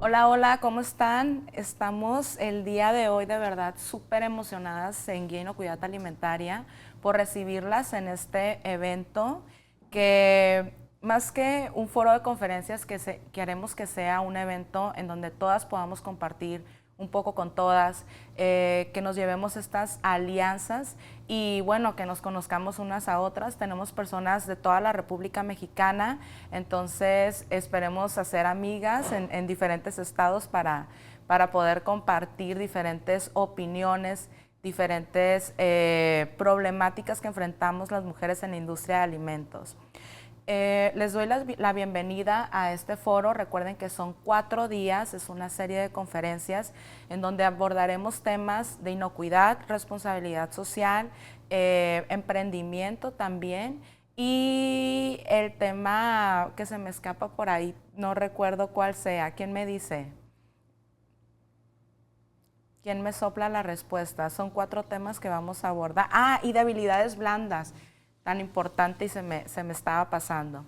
Hola, hola, ¿cómo están? Estamos el día de hoy de verdad súper emocionadas en Guía Inocuidad Alimentaria por recibirlas en este evento que más que un foro de conferencias queremos que sea un evento en donde todas podamos compartir un poco con todas, que nos llevemos estas alianzas y bueno, que nos conozcamos unas a otras. Tenemos personas de toda la República Mexicana, entonces esperemos hacer amigas en diferentes estados para poder compartir diferentes opiniones, diferentes problemáticas que enfrentamos las mujeres en la industria de alimentos. Les doy la bienvenida a este foro. Recuerden que son 4 días, es una serie de conferencias en donde abordaremos temas de inocuidad, responsabilidad social, emprendimiento también y el tema que se me escapa por ahí, no recuerdo cuál sea. ¿Quién me dice? ¿Quién me sopla la respuesta? Son 4 temas que vamos a abordar. Ah, y debilidades blandas, tan importante y se me estaba pasando.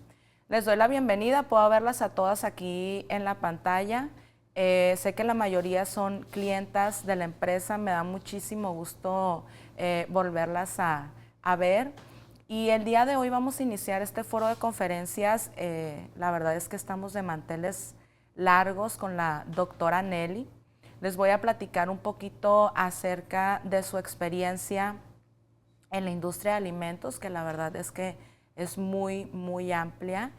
Les doy la bienvenida, puedo verlas a todas aquí en la pantalla. Sé que la mayoría son clientas de la empresa, me da muchísimo gusto volverlas a ver. Y el día de hoy vamos a iniciar este foro de conferencias. La verdad es que estamos de manteles largos con la doctora Nelly. Les voy a platicar un poquito acerca de su experiencia en la industria de alimentos, que la verdad es que es muy, muy amplia.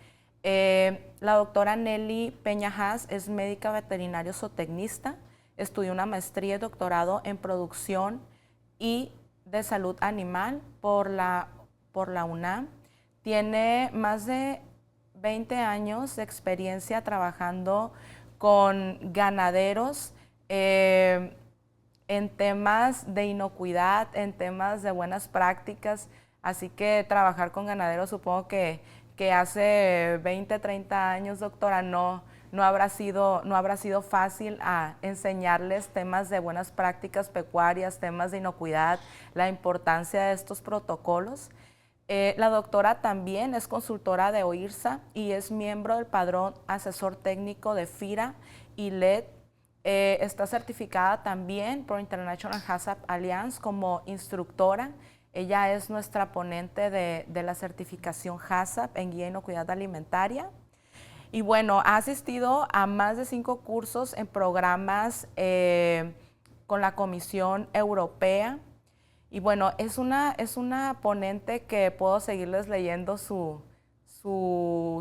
La doctora Nelly Peña Haas es médica veterinario zootecnista, estudió una maestría y doctorado en producción y de salud animal por la UNAM. Tiene más de 20 años de experiencia trabajando con ganaderos en temas de inocuidad, en temas de buenas prácticas. Así que trabajar con ganaderos supongo que hace 20, 30 años, doctora, no habrá sido fácil a enseñarles temas de buenas prácticas pecuarias, temas de inocuidad, la importancia de estos protocolos. La doctora también es consultora de OIRSA y es miembro del padrón asesor técnico de FIRA y LED. Está certificada también por International HACCP Alliance como instructora. Ella es nuestra ponente de la certificación HACCP en guía e inocuidad alimentaria. Y bueno, ha asistido a más de 5 cursos en programas con la Comisión Europea. Y bueno, es una ponente que puedo seguirles leyendo su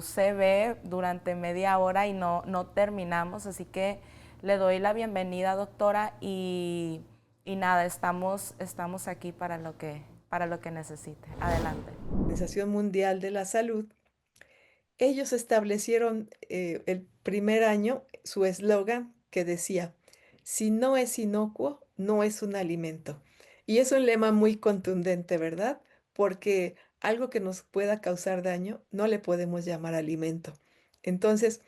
CV durante media hora y no terminamos, así que le doy la bienvenida, doctora, y nada, estamos aquí para lo que necesite. Adelante. Organización Mundial de la Salud, ellos establecieron el primer año su eslogan que decía, si no es inocuo, no es un alimento. Y es un lema muy contundente, ¿verdad? Porque algo que nos pueda causar daño no le podemos llamar alimento. Entonces,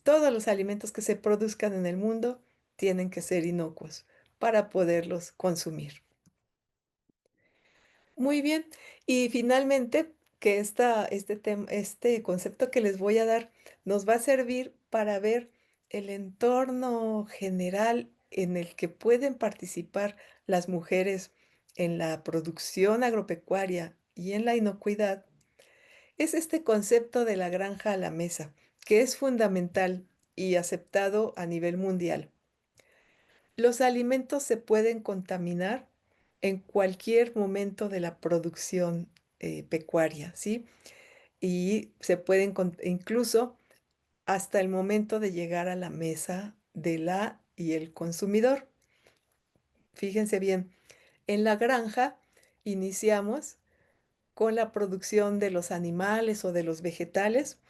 todos los alimentos que se produzcan en el mundo tienen que ser inocuos para poderlos consumir. Muy bien. Y finalmente, que este concepto que les voy a dar nos va a servir para ver el entorno general en el que pueden participar las mujeres en la producción agropecuaria y en la inocuidad. Es este concepto de la granja a la mesa, que es fundamental y aceptado a nivel mundial. Los alimentos se pueden contaminar en cualquier momento de la producción pecuaria, ¿sí? Y se pueden incluso hasta el momento de llegar a la mesa de la y el consumidor. Fíjense bien, en la granja iniciamos con la producción de los animales o de los vegetales.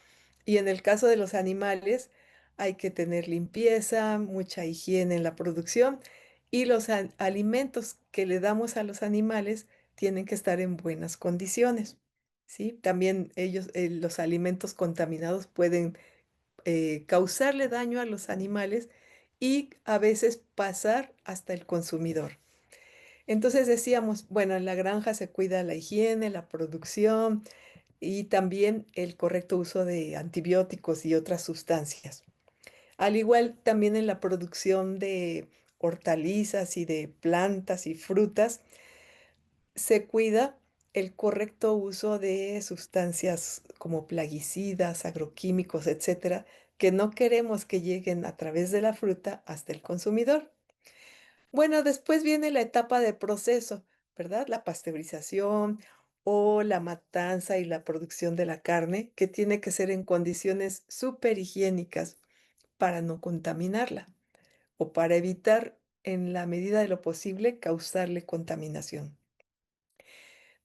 Y en el caso de los animales, hay que tener limpieza, mucha higiene en la producción y los alimentos que le damos a los animales tienen que estar en buenas condiciones. ¿Sí? También los alimentos contaminados pueden causarle daño a los animales y a veces pasar hasta el consumidor. Entonces decíamos, bueno, en la granja se cuida la higiene, la producción y también el correcto uso de antibióticos y otras sustancias. Al igual también en la producción de hortalizas y de plantas y frutas, se cuida el correcto uso de sustancias como plaguicidas, agroquímicos, etcétera, que no queremos que lleguen a través de la fruta hasta el consumidor. Bueno, después viene la etapa de proceso, ¿verdad? La pasteurización o la matanza y la producción de la carne, que tiene que ser en condiciones súper higiénicas para no contaminarla o para evitar, en la medida de lo posible, causarle contaminación.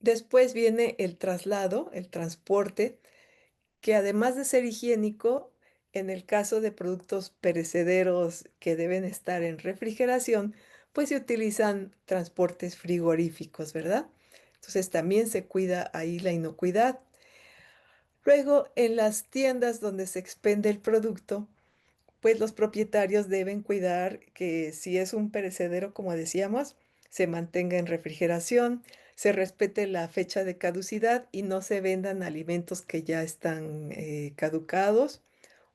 Después viene el traslado, el transporte, que además de ser higiénico, en el caso de productos perecederos que deben estar en refrigeración, pues se utilizan transportes frigoríficos, ¿verdad? Entonces también se cuida ahí la inocuidad. Luego, en las tiendas donde se expende el producto, pues los propietarios deben cuidar que si es un perecedero, como decíamos, se mantenga en refrigeración, se respete la fecha de caducidad y no se vendan alimentos que ya están caducados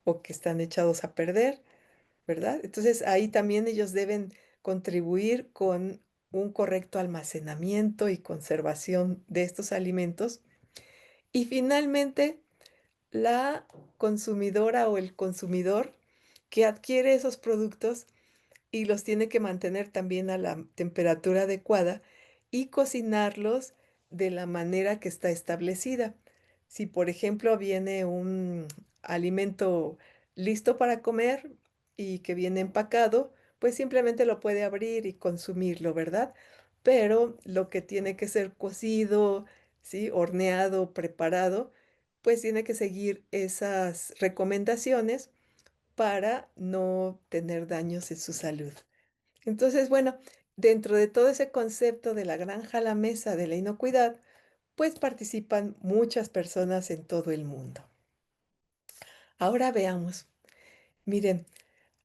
o que están echados a perder, ¿verdad? Entonces ahí también ellos deben contribuir con un correcto almacenamiento y conservación de estos alimentos. Y finalmente, la consumidora o el consumidor que adquiere esos productos y los tiene que mantener también a la temperatura adecuada y cocinarlos de la manera que está establecida. Si, por ejemplo, viene un alimento listo para comer y que viene empacado, pues simplemente lo puede abrir y consumirlo, ¿verdad? Pero lo que tiene que ser cocido, ¿sí? Horneado, preparado, pues tiene que seguir esas recomendaciones para no tener daños en su salud. Entonces, bueno, dentro de todo ese concepto de la granja a la mesa de la inocuidad, pues participan muchas personas en todo el mundo. Ahora veamos. Miren,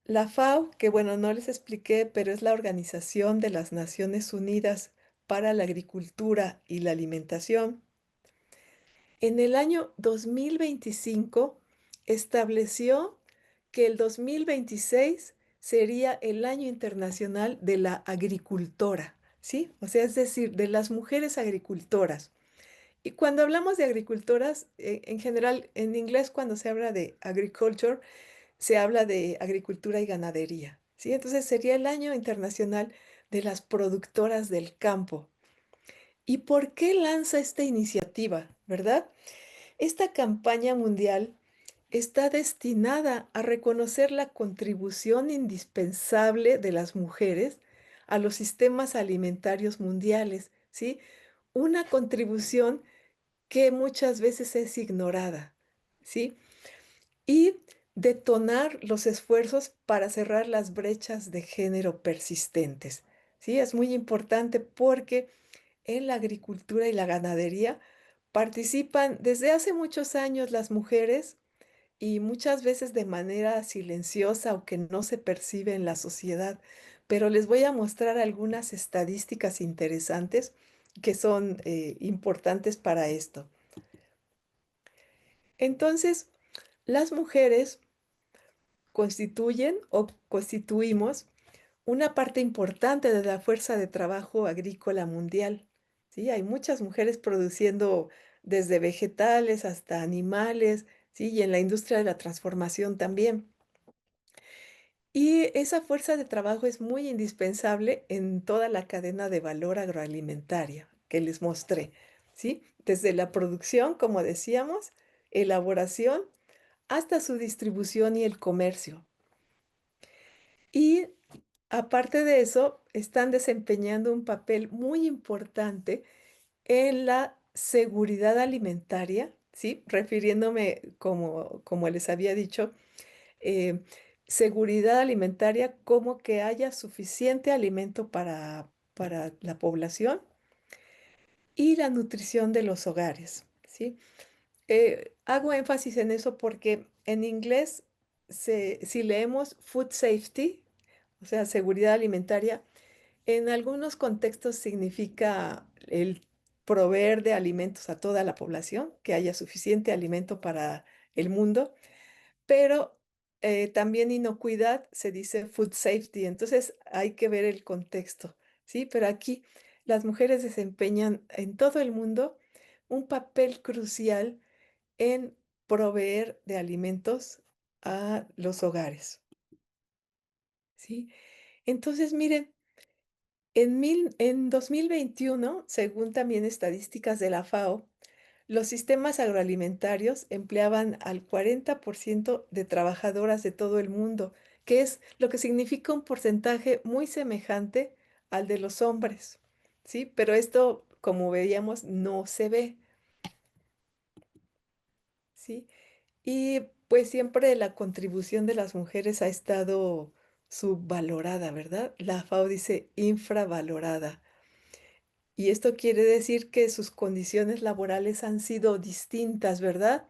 la FAO, que bueno, no les expliqué, pero es la Organización de las Naciones Unidas para la Agricultura y la Alimentación, en el año 2025 estableció que el 2026 sería el año internacional de la agricultora, ¿sí? O sea, es decir, de las mujeres agricultoras. Y cuando hablamos de agricultoras, en general, en inglés, cuando se habla de agriculture, se habla de agricultura y ganadería, ¿sí? Entonces sería el año internacional de las productoras del campo. ¿Y por qué lanza esta iniciativa, verdad? Esta campaña mundial está destinada a reconocer la contribución indispensable de las mujeres a los sistemas alimentarios mundiales, ¿sí? Una contribución que muchas veces es ignorada, ¿sí? Y detonar los esfuerzos para cerrar las brechas de género persistentes, ¿sí? Es muy importante porque en la agricultura y la ganadería participan desde hace muchos años las mujeres y muchas veces de manera silenciosa o que no se percibe en la sociedad. Pero les voy a mostrar algunas estadísticas interesantes que son importantes para esto. Entonces, las mujeres constituyen o constituimos una parte importante de la fuerza de trabajo agrícola mundial. ¿Sí? Hay muchas mujeres produciendo desde vegetales hasta animales, ¿sí? Y en la industria de la transformación también. Y esa fuerza de trabajo es muy indispensable en toda la cadena de valor agroalimentaria que les mostré, ¿sí? Desde la producción, como decíamos, elaboración, hasta su distribución y el comercio. Y aparte de eso, están desempeñando un papel muy importante en la seguridad alimentaria, ¿sí? Refiriéndome, como les había dicho, eh, seguridad alimentaria como que haya suficiente alimento para la población y la nutrición de los hogares, ¿sí? Hago énfasis en eso porque en inglés, si leemos food safety, o sea, seguridad alimentaria, en algunos contextos significa el proveer de alimentos a toda la población, que haya suficiente alimento para el mundo, pero también inocuidad se dice food safety, entonces hay que ver el contexto, ¿sí? Pero aquí las mujeres desempeñan en todo el mundo un papel crucial en proveer de alimentos a los hogares, ¿sí? Entonces, miren, en 2021, según también estadísticas de la FAO, los sistemas agroalimentarios empleaban al 40% de trabajadoras de todo el mundo, que es lo que significa un porcentaje muy semejante al de los hombres, ¿sí? Pero esto, como veíamos, no se ve, ¿sí? Y pues siempre la contribución de las mujeres ha estado subvalorada, ¿verdad? La FAO dice infravalorada. Y esto quiere decir que sus condiciones laborales han sido distintas, ¿verdad?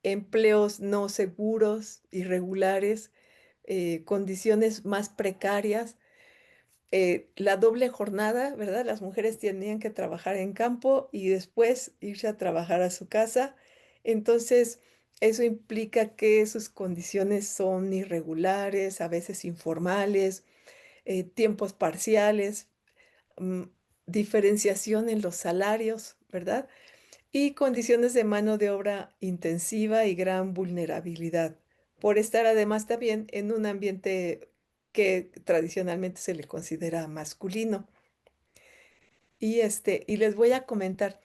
Empleos no seguros, irregulares, condiciones más precarias, la doble jornada, ¿verdad? Las mujeres tenían que trabajar en campo y después irse a trabajar a su casa. Entonces, eso implica que sus condiciones son irregulares, a veces informales, tiempos parciales, mm, diferenciación en los salarios, ¿verdad? Y condiciones de mano de obra intensiva y gran vulnerabilidad, por estar además también en un ambiente que tradicionalmente se le considera masculino. Y les voy a comentar,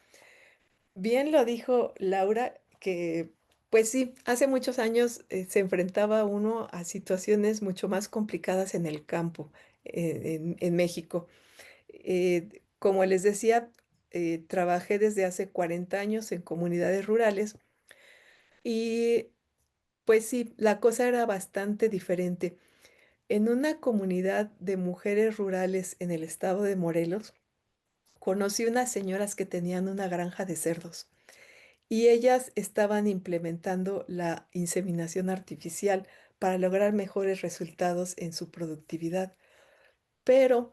bien lo dijo Laura, que pues sí, hace muchos años se enfrentaba uno a situaciones mucho más complicadas en el campo, en México. Como les decía, trabajé desde hace 40 años en comunidades rurales y pues sí, la cosa era bastante diferente. En una comunidad de mujeres rurales en el estado de Morelos, conocí unas señoras que tenían una granja de cerdos y ellas estaban implementando la inseminación artificial para lograr mejores resultados en su productividad. Pero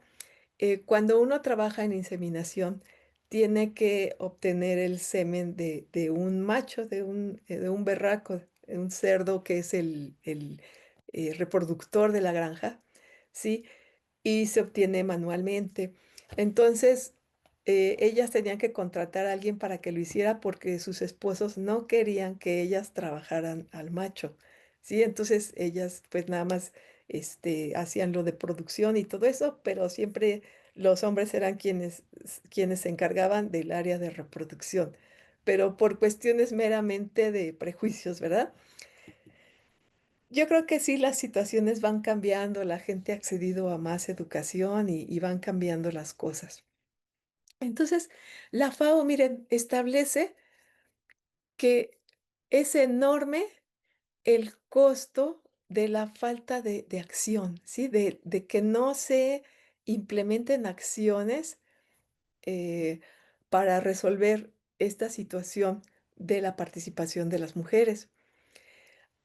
cuando uno trabaja en inseminación, tiene que obtener el semen de un macho, de un berraco, de un cerdo que es el reproductor de la granja, ¿sí? Y se obtiene manualmente. Entonces, ellas tenían que contratar a alguien para que lo hiciera porque sus esposos no querían que ellas trabajaran al macho, ¿sí? Entonces, ellas pues nada más hacían lo de producción y todo eso, pero siempre los hombres eran quienes se encargaban del área de reproducción, pero por cuestiones meramente de prejuicios, ¿verdad? Yo creo que sí, las situaciones van cambiando, la gente ha accedido a más educación y van cambiando las cosas. Entonces, la FAO, miren, establece que es enorme el costo de la falta de acción, ¿sí? De que no se implementen acciones eh, para resolver esta situación de la participación de las mujeres.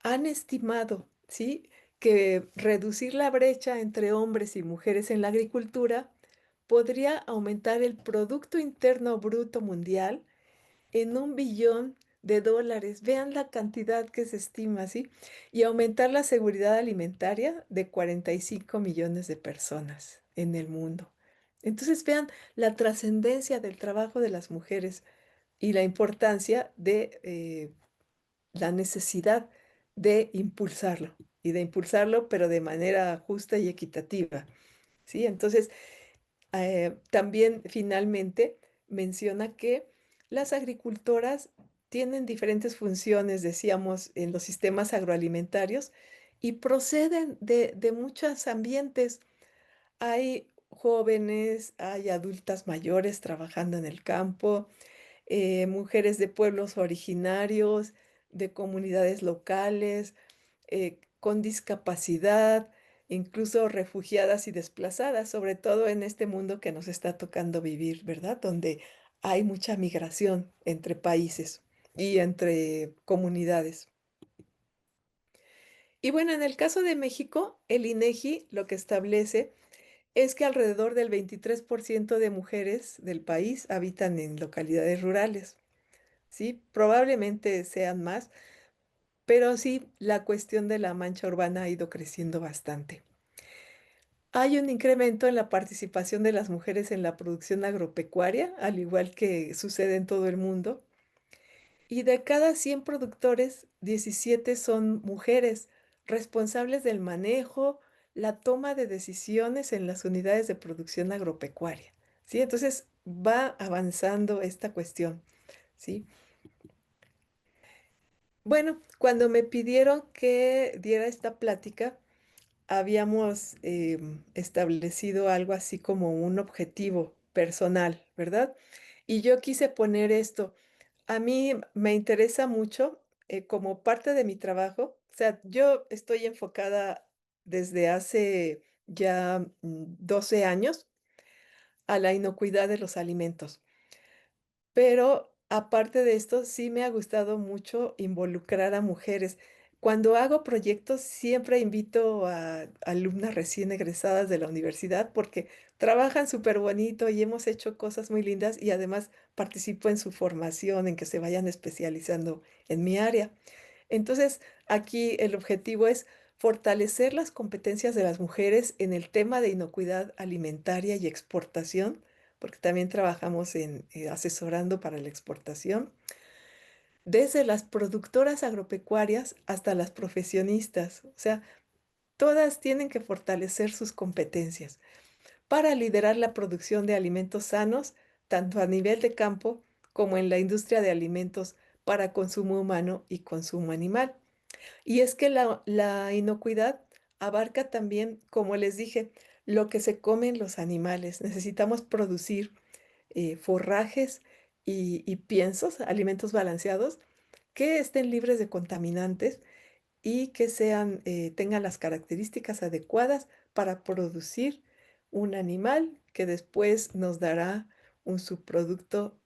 Han estimado, ¿sí?, que reducir la brecha entre hombres y mujeres en la agricultura podría aumentar el Producto Interno Bruto Mundial en $1 billón. Vean la cantidad que se estima, ¿sí? Y aumentar la seguridad alimentaria de 45 millones de personas en el mundo. Entonces, vean la trascendencia del trabajo de las mujeres y la importancia de la necesidad de impulsarlo y de impulsarlo, pero de manera justa y equitativa, ¿sí? Entonces, también finalmente menciona que las agricultoras tienen diferentes funciones, decíamos, en los sistemas agroalimentarios y proceden de muchos ambientes. Hay jóvenes, hay adultas mayores trabajando en el campo, mujeres de pueblos originarios, de comunidades locales, con discapacidad, incluso refugiadas y desplazadas, sobre todo en este mundo que nos está tocando vivir, ¿verdad? Donde hay mucha migración entre países y entre comunidades. Y bueno, en el caso de México, el INEGI lo que establece es que alrededor del 23% de mujeres del país habitan en localidades rurales. ¿Sí? Probablemente sean más, pero sí, la cuestión de la mancha urbana ha ido creciendo bastante. Hay un incremento en la participación de las mujeres en la producción agropecuaria, al igual que sucede en todo el mundo. Y de cada 100 productores, 17 son mujeres responsables del manejo, la toma de decisiones en las unidades de producción agropecuaria. ¿Sí? Entonces va avanzando esta cuestión. ¿Sí? Bueno, cuando me pidieron que diera esta plática, habíamos establecido algo así como un objetivo personal, ¿verdad? Y yo quise poner esto. A mí me interesa mucho como parte de mi trabajo. O sea, yo estoy enfocada desde hace ya 12 años a la inocuidad de los alimentos. Pero aparte de esto, sí me ha gustado mucho involucrar a mujeres. Cuando hago proyectos, siempre invito a alumnas recién egresadas de la universidad porque trabajan súper bonito y hemos hecho cosas muy lindas y además participo en su formación, en que se vayan especializando en mi área. Entonces, aquí el objetivo es fortalecer las competencias de las mujeres en el tema de inocuidad alimentaria y exportación, porque también trabajamos en asesorando para la exportación, desde las productoras agropecuarias hasta las profesionistas. O sea, todas tienen que fortalecer sus competencias para liderar la producción de alimentos sanos, tanto a nivel de campo como en la industria de alimentos para consumo humano y consumo animal. Y es que la inocuidad abarca también, como les dije, lo que se comen los animales. Necesitamos producir forrajes y piensos, alimentos balanceados, que estén libres de contaminantes y que sean, tengan las características adecuadas para producir un animal que después nos dará un subproducto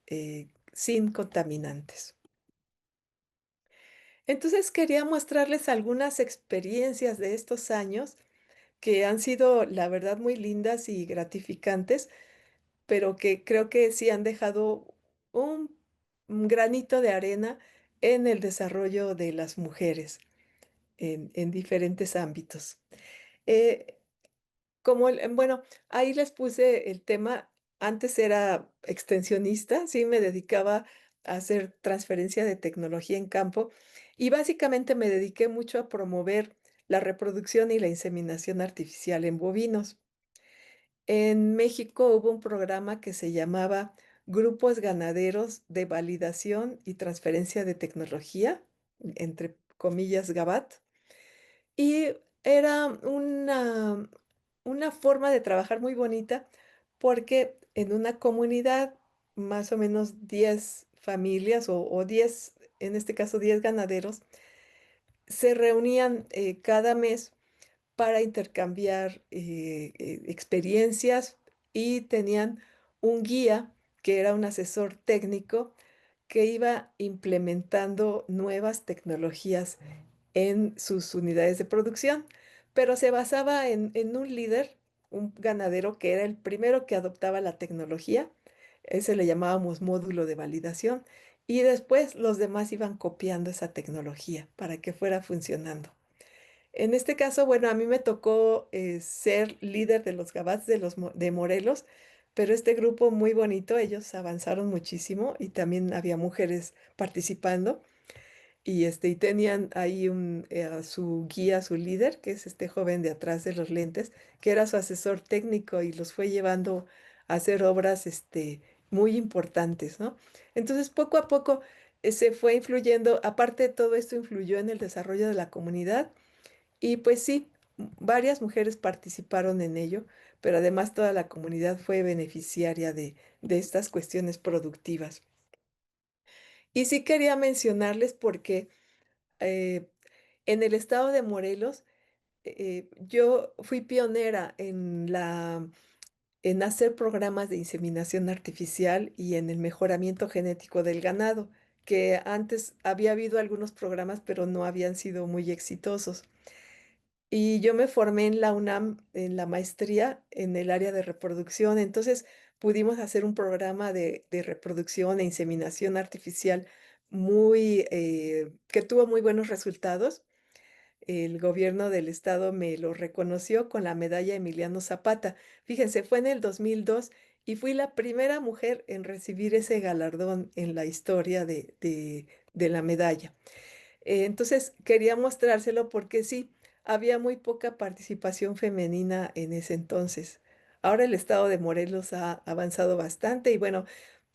sin contaminantes. Entonces quería mostrarles algunas experiencias de estos años que han sido, la verdad, muy lindas y gratificantes, pero que creo que sí han dejado un granito de arena en el desarrollo de las mujeres en diferentes ámbitos. Eh, bueno, ahí les puse el tema, antes era extensionista, sí, me dedicaba a hacer transferencia de tecnología en campo y básicamente me dediqué mucho a promover la reproducción y la inseminación artificial en bovinos. En México hubo un programa que se llamaba Grupos Ganaderos de Validación y Transferencia de Tecnología, entre comillas, GAVAT. Y era una forma de trabajar muy bonita porque en una comunidad, más o menos 10 familias o 10, en este caso 10 ganaderos, se reunían cada mes para intercambiar experiencias y tenían un guía que era un asesor técnico que iba implementando nuevas tecnologías en sus unidades de producción, pero se basaba en un líder, un ganadero que era el primero que adoptaba la tecnología, ese le llamábamos módulo de validación, y después los demás iban copiando esa tecnología para que fuera funcionando. En este caso, bueno, a mí me tocó ser líder de los Gabats de Morelos, pero este grupo muy bonito, ellos avanzaron muchísimo y también había mujeres participando. Y tenían ahí a su guía, su líder, que es este joven de atrás de los lentes, que era su asesor técnico y los fue llevando a hacer obras muy importantes, ¿no? Entonces, poco a poco se fue influyendo, aparte de todo esto, influyó en el desarrollo de la comunidad y pues sí, varias mujeres participaron en ello, pero además toda la comunidad fue beneficiaria de estas cuestiones productivas. Y sí quería mencionarles porque eh, en el estado de Morelos, yo fui pionera en hacer programas de inseminación artificial y en el mejoramiento genético del ganado, que antes había habido algunos programas, pero no habían sido muy exitosos. Y yo me formé en la UNAM en la maestría en el área de reproducción, entonces pudimos hacer un programa de reproducción e inseminación artificial que tuvo muy buenos resultados. El gobierno del estado me lo reconoció con la medalla Emiliano Zapata. Fíjense, fue en el 2002 y fui la primera mujer en recibir ese galardón en la historia de la medalla. Entonces, quería mostrárselo porque sí, había muy poca participación femenina en ese entonces. Ahora el estado de Morelos ha avanzado bastante y bueno,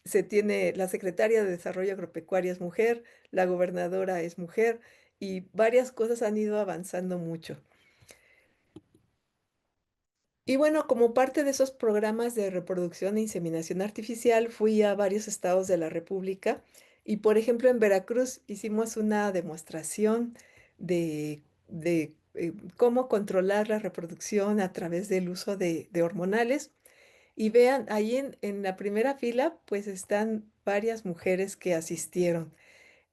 la secretaria de Desarrollo Agropecuario es mujer, la gobernadora es mujer y varias cosas han ido avanzando mucho. Y bueno, como parte de esos programas de reproducción e inseminación artificial, fui a varios estados de la República y, por ejemplo, en Veracruz hicimos una demostración de cómo controlar la reproducción a través del uso de hormonales. Y vean, ahí en la primera fila, pues están varias mujeres que asistieron.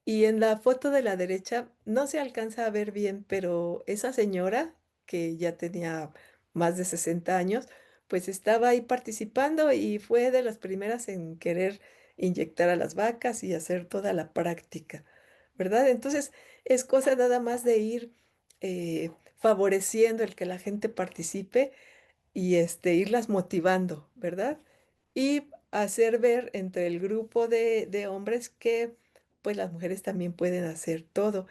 Y en la foto de la derecha no se alcanza a ver bien, pero esa señora, que ya tenía más de 60 años, pues estaba ahí participando y fue de las primeras en querer inyectar a las vacas y hacer toda la práctica, ¿verdad? Entonces es cosa nada más de ir favoreciendo el que la gente participe y irlas motivando, ¿verdad? Y hacer ver entre el grupo de hombres que pues las mujeres también pueden hacer todo.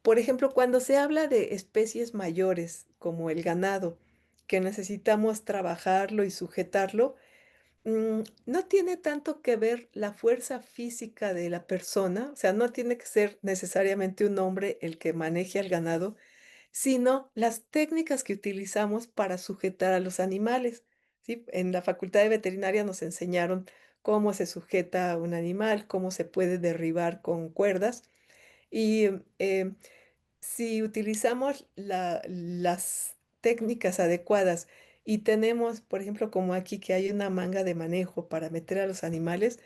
Por ejemplo, cuando se habla de especies mayores como el ganado, que necesitamos trabajarlo y sujetarlo, no tiene tanto que ver la fuerza física de la persona, o sea, no tiene que ser necesariamente un hombre el que maneje al ganado, sino las técnicas que utilizamos para sujetar a los animales, ¿sí? En la Facultad de Veterinaria nos enseñaron cómo se sujeta a un animal, cómo se puede derribar con cuerdas y si utilizamos las técnicas adecuadas y tenemos, por ejemplo, como aquí que hay una manga de manejo para meter a los animales,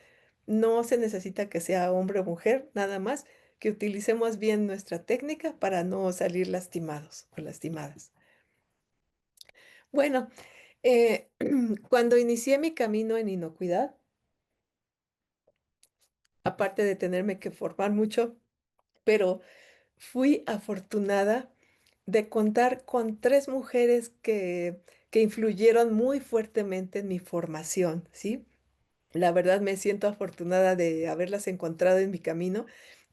no se necesita que sea hombre o mujer, nada más que utilicemos bien nuestra técnica para no salir lastimados o lastimadas. Bueno, cuando inicié mi camino en inocuidad, aparte de tenerme que formar mucho, pero fui afortunada de contar con tres mujeres que influyeron muy fuertemente en mi formación, ¿sí? La verdad me siento afortunada de haberlas encontrado en mi camino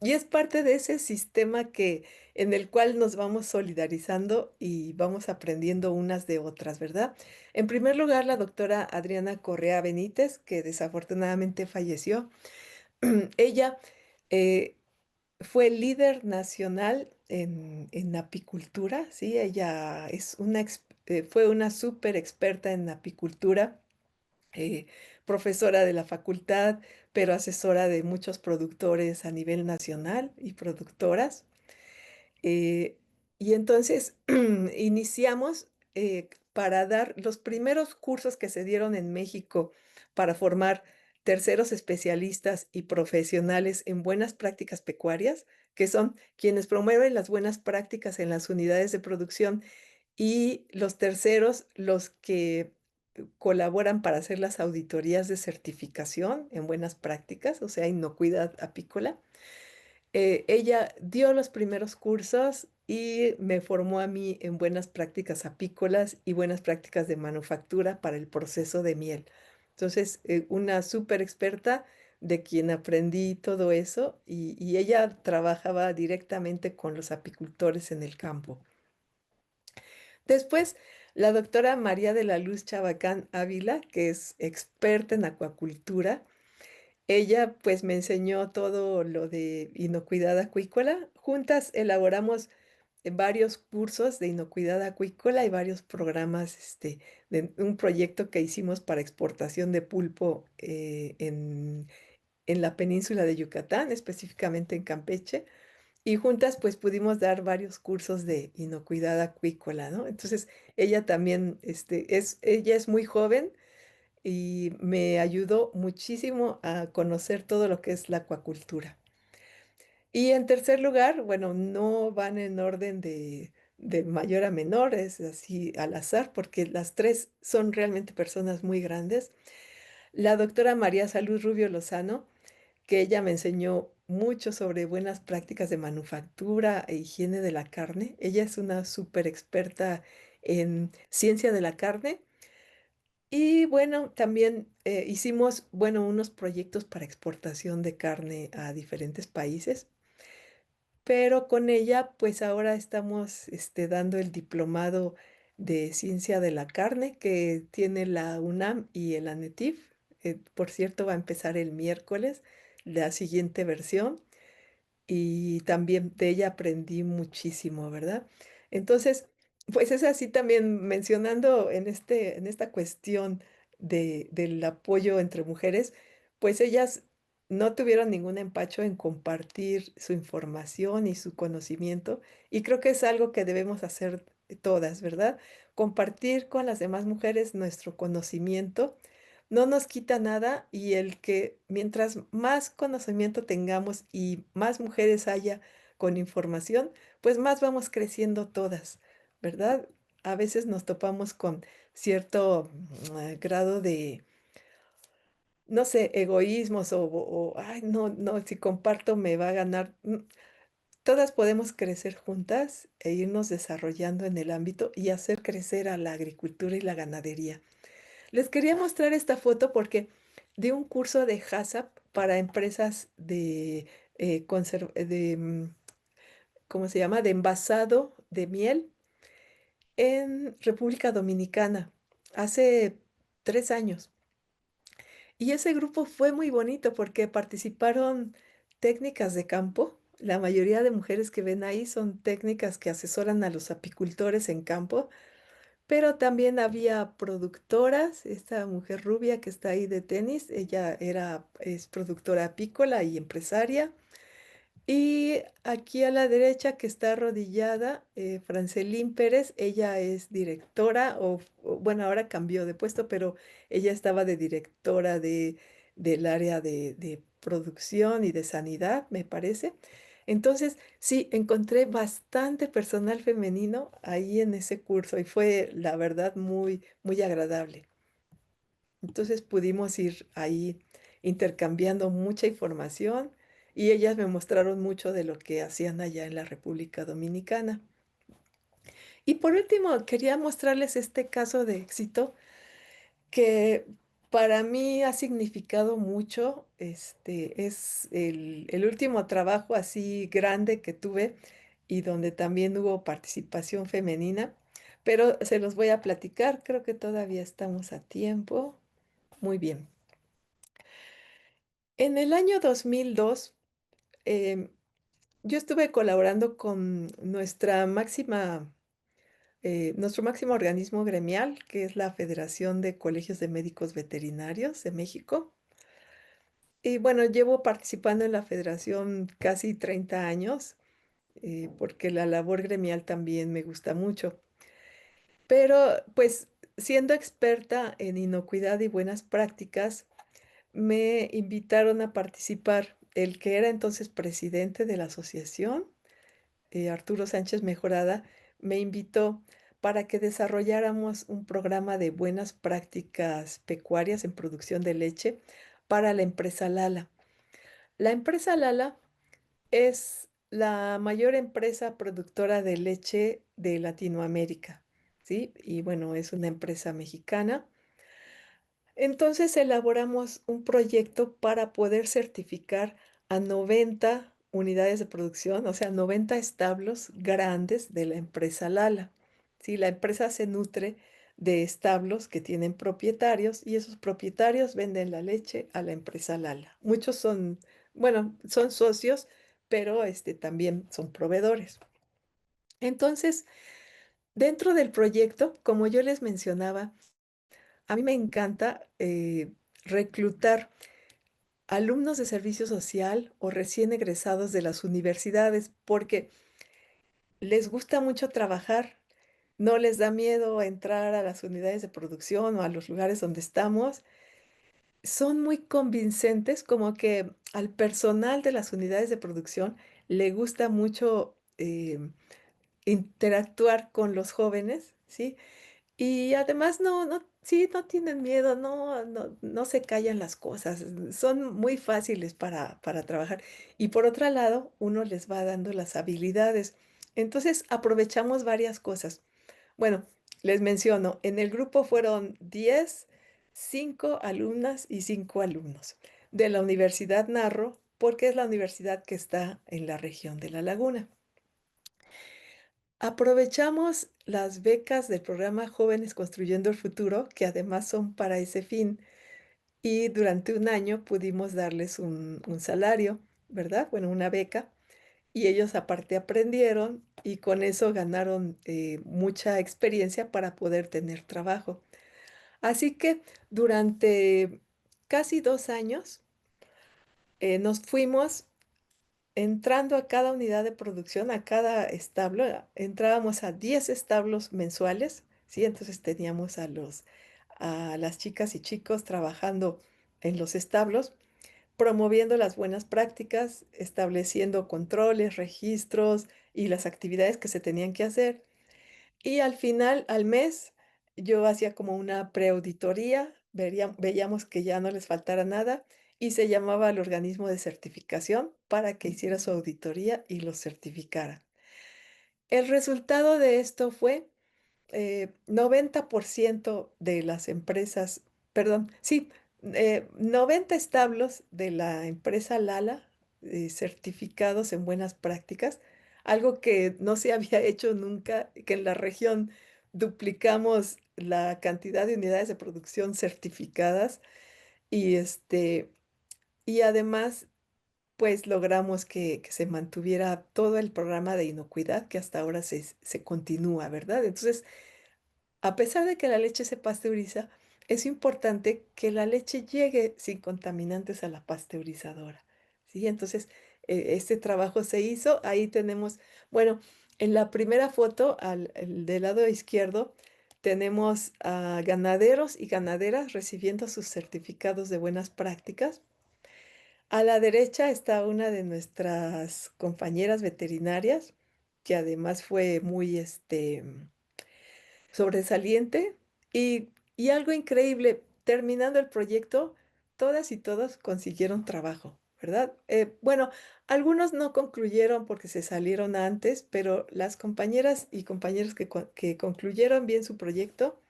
y es parte de ese sistema en el cual nos vamos solidarizando y vamos aprendiendo unas de otras, ¿verdad? En primer lugar, la doctora Adriana Correa Benítez, que desafortunadamente falleció. Ella eh, fue líder nacional en apicultura, ¿sí? Ella fue una súper experta en apicultura, eh, profesora de la facultad, pero asesora de muchos productores a nivel nacional y productoras. Eh, y entonces iniciamos para dar los primeros cursos que se dieron en México para formar terceros especialistas y profesionales en buenas prácticas pecuarias, que son quienes promueven las buenas prácticas en las unidades de producción y los terceros, los que colaboran para hacer las auditorías de certificación en buenas prácticas, o sea, inocuidad apícola. Ella dio los primeros cursos y me formó a mí en buenas prácticas apícolas y buenas prácticas de manufactura para el proceso de miel. Entonces, una súper experta de quien aprendí todo eso y ella trabajaba directamente con los apicultores en el campo. Después, la doctora María de la Luz Chabacán Ávila, que es experta en acuacultura, ella pues me enseñó todo lo de inocuidad acuícola. Juntas elaboramos varios cursos de inocuidad acuícola y varios programas, de un proyecto que hicimos para exportación de pulpo en la península de Yucatán, específicamente en Campeche. Y juntas pues pudimos dar varios cursos de inocuidad acuícola, ¿no? Entonces ella también, ella es muy joven y me ayudó muchísimo a conocer todo lo que es la acuacultura. Y en tercer lugar, bueno, no van en orden de mayor a menor, es así al azar, porque las tres son realmente personas muy grandes. La doctora María Salud Rubio Lozano, que ella me enseñó mucho sobre buenas prácticas de manufactura e higiene de la carne. Ella es una súper experta en ciencia de la carne. Y bueno, también hicimos, bueno, unos proyectos para exportación de carne a diferentes países. Pero con ella, pues ahora estamos dando el diplomado de ciencia de la carne que tiene la UNAM y el ANETIF. Por cierto, va a empezar el miércoles la siguiente versión y también de ella aprendí muchísimo, ¿verdad? Entonces, pues es así también mencionando en esta cuestión del apoyo entre mujeres, pues ellas no tuvieron ningún empacho en compartir su información y su conocimiento, y creo que es algo que debemos hacer todas, ¿verdad? Compartir con las demás mujeres nuestro conocimiento no nos quita nada y el que mientras más conocimiento tengamos y más mujeres haya con información, pues más vamos creciendo todas, ¿verdad? A veces nos topamos con cierto grado de, no sé, egoísmos ay, no, no, si comparto me va a ganar. Todas podemos crecer juntas e irnos desarrollando en el ámbito y hacer crecer a la agricultura y la ganadería. Les quería mostrar esta foto porque di un curso de HACCP para empresas ¿cómo se llama? De envasado de miel en República Dominicana hace 3 años. Y ese grupo fue muy bonito porque participaron técnicas de campo. La mayoría de mujeres que ven ahí son técnicas que asesoran a los apicultores en campo, pero también había productoras, esta mujer rubia que está ahí de tenis, es productora apícola y empresaria. Y aquí a la derecha que está arrodillada, Francelín Pérez, ella es directora, bueno, ahora cambió de puesto, pero ella estaba de directora del área de producción y de sanidad, me parece. Entonces, sí, encontré bastante personal femenino ahí en ese curso y fue, la verdad, muy, muy agradable. Entonces pudimos ir ahí intercambiando mucha información y ellas me mostraron mucho de lo que hacían allá en la República Dominicana. Y por último, quería mostrarles este caso de éxito que para mí ha significado mucho. Es el último trabajo así grande que tuve y donde también hubo participación femenina, pero se los voy a platicar, creo que todavía estamos a tiempo. Muy bien. En el año 2002, em, yo estuve colaborando con nuestro máximo organismo gremial, que es la Federación de Colegios de Médicos Veterinarios de México. Y bueno, llevo participando en la federación casi 30 años, porque la labor gremial también me gusta mucho. Pero pues siendo experta en inocuidad y buenas prácticas, me invitaron a participar el que era entonces presidente de la asociación, Arturo Sánchez Mejorada, me invitó para que desarrolláramos un programa de buenas prácticas pecuarias en producción de leche para la empresa Lala. La empresa Lala es la mayor empresa productora de leche de Latinoamérica, ¿sí? Y bueno, es una empresa mexicana. Entonces elaboramos un proyecto para poder certificar a 90 unidades de producción, o sea, 90 establos grandes de la empresa Lala. Sí, la empresa se nutre de establos que tienen propietarios y esos propietarios venden la leche a la empresa Lala. Muchos son, bueno, son socios, pero también son proveedores. Entonces, dentro del proyecto, como yo les mencionaba, a mí me encanta reclutar alumnos de servicio social o recién egresados de las universidades porque les gusta mucho trabajar, no les da miedo entrar a las unidades de producción o a los lugares donde estamos. Son muy convincentes, como que al personal de las unidades de producción le gusta mucho interactuar con los jóvenes, ¿sí? Y además Sí, no tienen miedo, no se callan las cosas, son muy fáciles para trabajar. Y por otro lado, uno les va dando las habilidades. Entonces, aprovechamos varias cosas. Bueno, les menciono, en el grupo fueron 10, 5 alumnas y 5 alumnos de la Universidad Narro, porque es la universidad que está en la región de La Laguna. Aprovechamos las becas del programa Jóvenes Construyendo el Futuro, que además son para ese fin, y durante un año pudimos darles un salario, ¿verdad? Bueno, una beca, y ellos aparte aprendieron y con eso ganaron mucha experiencia para poder tener trabajo. Así que durante casi 2 años nos fuimos entrando a cada unidad de producción, a cada establo, entrábamos a 10 establos mensuales, ¿sí? Entonces teníamos a las chicas y chicos trabajando en los establos, promoviendo las buenas prácticas, estableciendo controles, registros y las actividades que se tenían que hacer. Y al final, al mes, yo hacía como una preauditoría, veíamos que ya no les faltara nada y se llamaba al organismo de certificación para que hiciera su auditoría y los certificara. El resultado de esto fue 90% de las empresas, perdón, sí, 90 establos de la empresa Lala certificados en buenas prácticas, algo que no se había hecho nunca, que en la región duplicamos la cantidad de unidades de producción certificadas y y además pues logramos que se mantuviera todo el programa de inocuidad que hasta ahora se continúa, ¿verdad? Entonces, a pesar de que la leche se pasteuriza, es importante que la leche llegue sin contaminantes a la pasteurizadora, ¿sí? Entonces, este trabajo se hizo. Ahí tenemos, bueno, en la primera foto, del lado izquierdo, tenemos a ganaderos y ganaderas recibiendo sus certificados de buenas prácticas. A la derecha está una de nuestras compañeras veterinarias, que además fue muy, sobresaliente y algo increíble, terminando el proyecto, todas y todos consiguieron trabajo, ¿verdad? Bueno, algunos no concluyeron porque se salieron antes, pero las compañeras y compañeros que concluyeron bien su proyecto,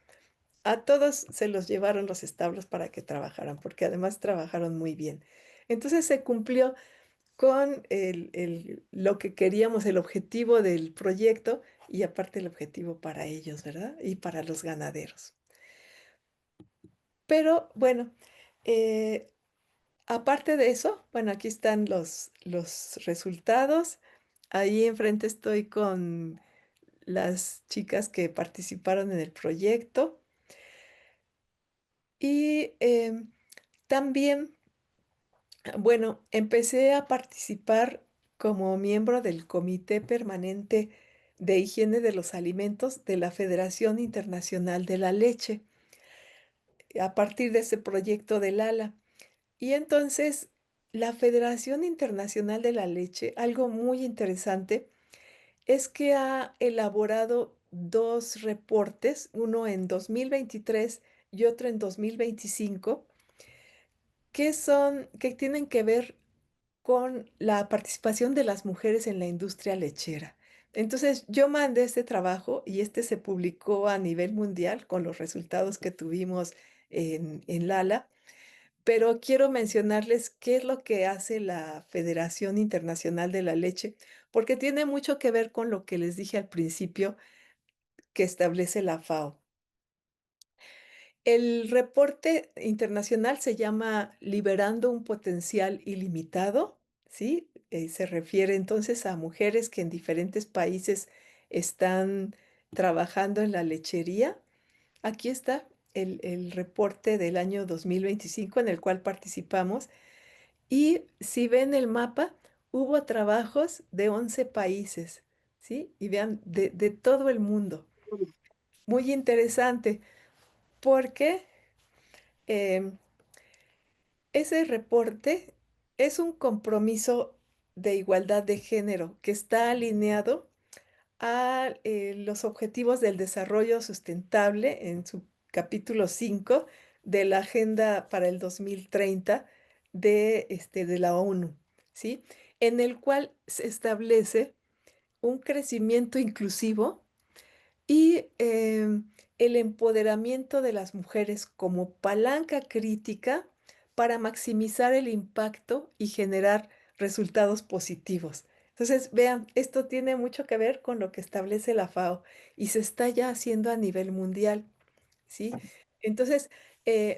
a todos se los llevaron los establos para que trabajaran, porque además trabajaron muy bien. Entonces se cumplió con lo que queríamos, el objetivo del proyecto y aparte el objetivo para ellos, ¿verdad? Y para los ganaderos. Pero bueno, eh, aparte de eso, bueno, aquí están los resultados. Ahí enfrente estoy con las chicas que participaron en el proyecto y también bueno, empecé a participar como miembro del Comité Permanente de Higiene de los Alimentos de la Federación Internacional de la Leche, a partir de ese proyecto del ALA. Y entonces, la Federación Internacional de la Leche, algo muy interesante, es que ha elaborado dos reportes, uno en 2023 y otro en 2025, que tienen que ver con la participación de las mujeres en la industria lechera. Entonces, yo mandé este trabajo y este se publicó a nivel mundial con los resultados que tuvimos en Lala, pero quiero mencionarles qué es lo que hace la Federación Internacional de la Leche, porque tiene mucho que ver con lo que les dije al principio que establece la FAO. El reporte internacional se llama Liberando un potencial ilimitado, ¿sí? Se refiere entonces a mujeres que en diferentes países están trabajando en la lechería. Aquí está el reporte del año 2025 en el cual participamos. Y si ven el mapa, hubo trabajos de 11 países, ¿sí? Y vean, de todo el mundo. Muy interesante, porque em, ese reporte es un compromiso de igualdad de género que está alineado a los objetivos del desarrollo sustentable en su capítulo 5 de la Agenda para el 2030 de la ONU, ¿sí? En el cual se establece un crecimiento inclusivo y el empoderamiento de las mujeres como palanca crítica para maximizar el impacto y generar resultados positivos. Entonces, vean, esto tiene mucho que ver con lo que establece la FAO y se está ya haciendo a nivel mundial, ¿sí? Entonces,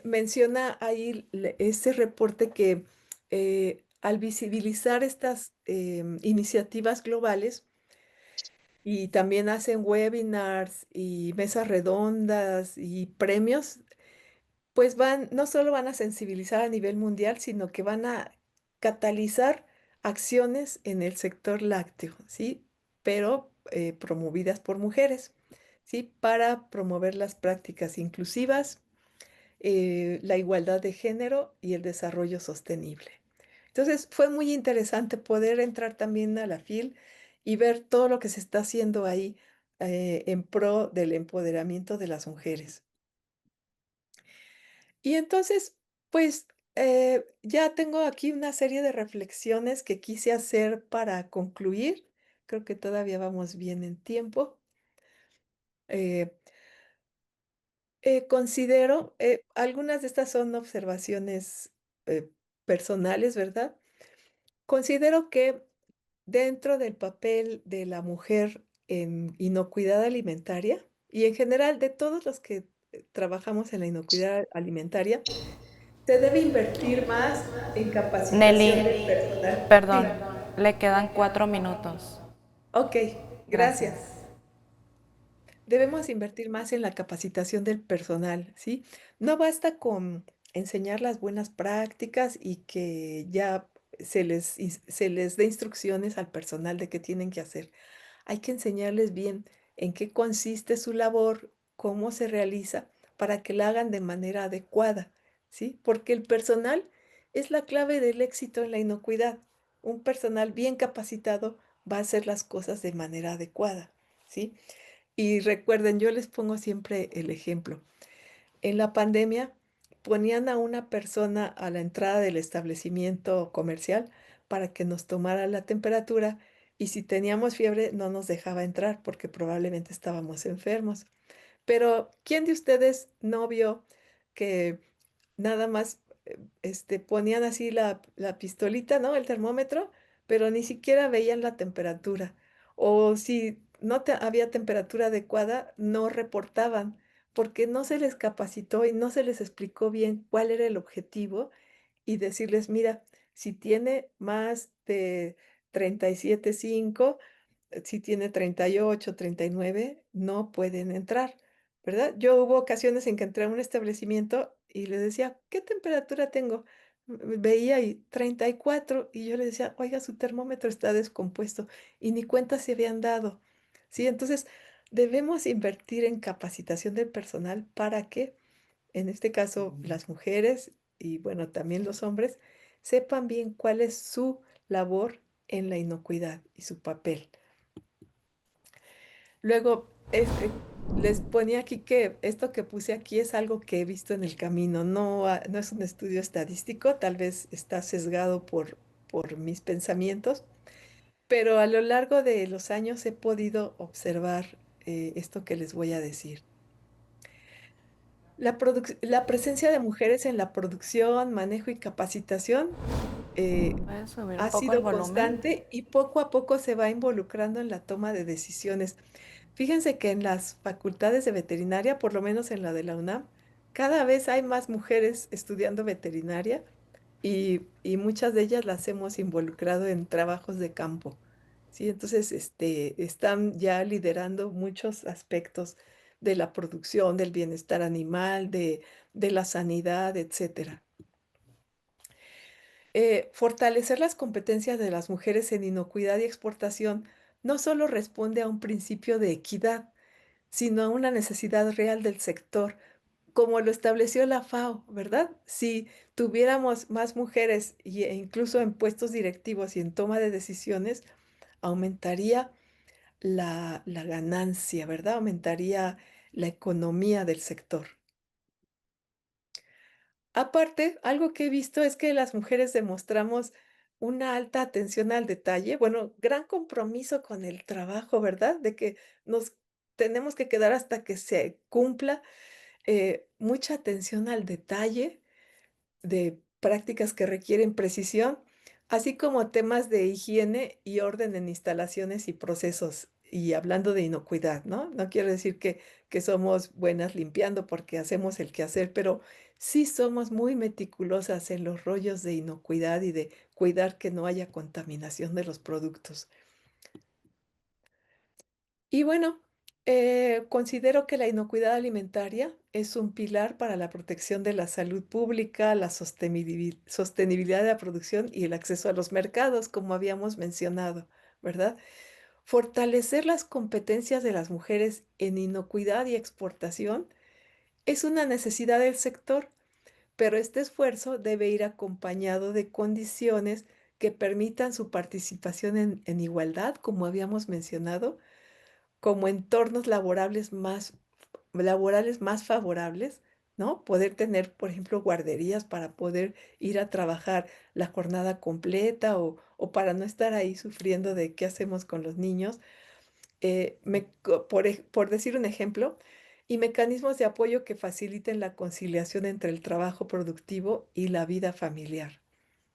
menciona ahí ese reporte que al visibilizar estas iniciativas globales, y también hacen webinars y mesas redondas y premios, pues no solo van a sensibilizar a nivel mundial, sino que van a catalizar acciones en el sector lácteo, ¿sí? Pero promovidas por mujeres, ¿sí? Para promover las prácticas inclusivas, la igualdad de género y el desarrollo sostenible. Entonces fue muy interesante poder entrar también a la FIL y ver todo lo que se está haciendo ahí en pro del empoderamiento de las mujeres. Y entonces, pues ya tengo aquí una serie de reflexiones que quise hacer para concluir. Creo que todavía vamos bien en tiempo. Eh, considero, algunas de estas son observaciones personales, ¿verdad? Considero que dentro del papel de la mujer en inocuidad alimentaria y en general de todos los que trabajamos en la inocuidad alimentaria, se debe invertir más en capacitación del Nelly, personal. perdón, Sí, le quedan 4 minutos. ok, Gracias. gracias. Debemos invertir más en la capacitación del personal, ¿sí? No basta con enseñar las buenas prácticas y que ya se les dé instrucciones al personal de qué tienen que hacer. Hay que enseñarles bien en qué consiste su labor, cómo se realiza, para que la hagan de manera adecuada, ¿sí? Porque el personal es la clave del éxito en la inocuidad. Un personal bien capacitado va a hacer las cosas de manera adecuada, ¿sí? Y recuerden, yo les pongo siempre el ejemplo. En la pandemia ponían a una persona a la entrada del establecimiento comercial para que nos tomara la temperatura y si teníamos fiebre no nos dejaba entrar porque probablemente estábamos enfermos. Pero ¿quién de ustedes no vio que nada más ponían así la pistolita, ¿no? El termómetro, pero ni siquiera veían la temperatura? O si no había temperatura adecuada, no reportaban porque no se les capacitó y no se les explicó bien cuál era el objetivo y decirles, mira, si tiene más de 37,5, si tiene 38, 39, no pueden entrar, ¿verdad? Yo hubo ocasiones en que entré a un establecimiento y les decía, ¿qué temperatura tengo? Veía y 34 y yo le decía, oiga, su termómetro está descompuesto y ni cuenta se habían dado. Sí, entonces debemos invertir en capacitación del personal para que, en este caso, las mujeres y bueno, también los hombres, sepan bien cuál es su labor en la inocuidad y su papel. Luego, les ponía aquí que esto que puse aquí es algo que he visto en el camino, no, no es un estudio estadístico, tal vez está sesgado por mis pensamientos, pero a lo largo de los años he podido observar esto que les voy a decir. La presencia de mujeres en la producción, manejo y capacitación ¿Puedes subir un ha poco el sido volumen? constante y poco a poco se va involucrando en la toma de decisiones. Fíjense que en las facultades de veterinaria, por lo menos en la de la UNAM, cada vez hay más mujeres estudiando veterinaria y muchas de ellas las hemos involucrado en trabajos de campo. Sí, entonces están ya liderando muchos aspectos de la producción, del bienestar animal, de la sanidad, etcétera. Fortalecer las competencias de las mujeres en inocuidad y exportación no solo responde a un principio de equidad, sino a una necesidad real del sector, como lo estableció la FAO, ¿verdad? Si tuviéramos más mujeres e incluso en puestos directivos y en toma de decisiones, aumentaría la ganancia, ¿verdad? Aumentaría la economía del sector. Aparte, algo que he visto es que las mujeres demostramos una alta atención al detalle, bueno, gran compromiso con el trabajo, ¿verdad? De que nos tenemos que quedar hasta que se cumpla, mucha atención al detalle, de prácticas que requieren precisión, así como temas de higiene y orden en instalaciones y procesos. Y hablando de inocuidad, ¿no? No quiero decir que somos buenas limpiando porque hacemos el quehacer, pero sí somos muy meticulosas en los rollos de inocuidad y de cuidar que no haya contaminación de los productos. Y bueno, considero que la inocuidad alimentaria es un pilar para la protección de la salud pública, la sostenibilidad de la producción y el acceso a los mercados, como habíamos mencionado, ¿verdad? Fortalecer las competencias de las mujeres en inocuidad y exportación es una necesidad del sector, pero este esfuerzo debe ir acompañado de condiciones que permitan su participación en igualdad, como habíamos mencionado, como entornos laborales más favorables, ¿no? Poder tener, por ejemplo, guarderías para poder ir a trabajar la jornada completa o para no estar ahí sufriendo de qué hacemos con los niños. Por decir un ejemplo, y mecanismos de apoyo que faciliten la conciliación entre el trabajo productivo y la vida familiar.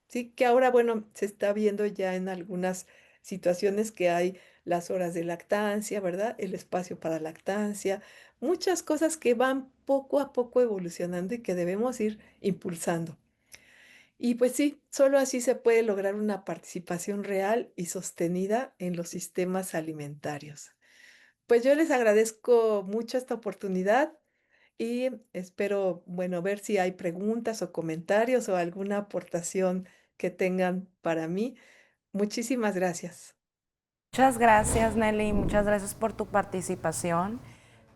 Sí, que ahora, bueno, se está viendo ya en algunas situaciones que hay las horas de lactancia, ¿verdad? El espacio para lactancia, muchas cosas que van poco a poco evolucionando y que debemos ir impulsando. Y pues sí, solo así se puede lograr una participación real y sostenida en los sistemas alimentarios. Pues yo les agradezco mucho esta oportunidad y espero, bueno, ver si hay preguntas o comentarios o alguna aportación que tengan para mí. Muchísimas gracias. Muchas gracias, Nelly, muchas gracias por tu participación.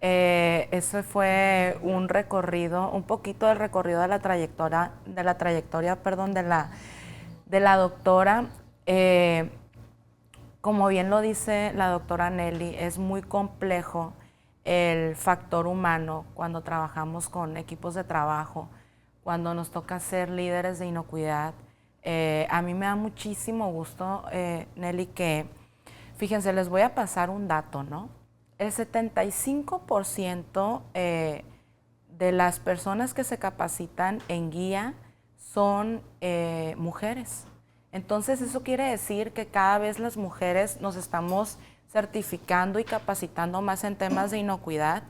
Ese fue un recorrido, un poquito del recorrido de la trayectoria, perdón, de la doctora. Como bien lo dice la doctora Nelly, es muy complejo el factor humano cuando trabajamos con equipos de trabajo, cuando nos toca ser líderes de inocuidad. A mí me da muchísimo gusto, Nelly, que, fíjense, les voy a pasar un dato, ¿no? El 75% de las personas que se capacitan en guía son mujeres. Entonces eso quiere decir que cada vez las mujeres nos estamos certificando y capacitando más en temas de inocuidad.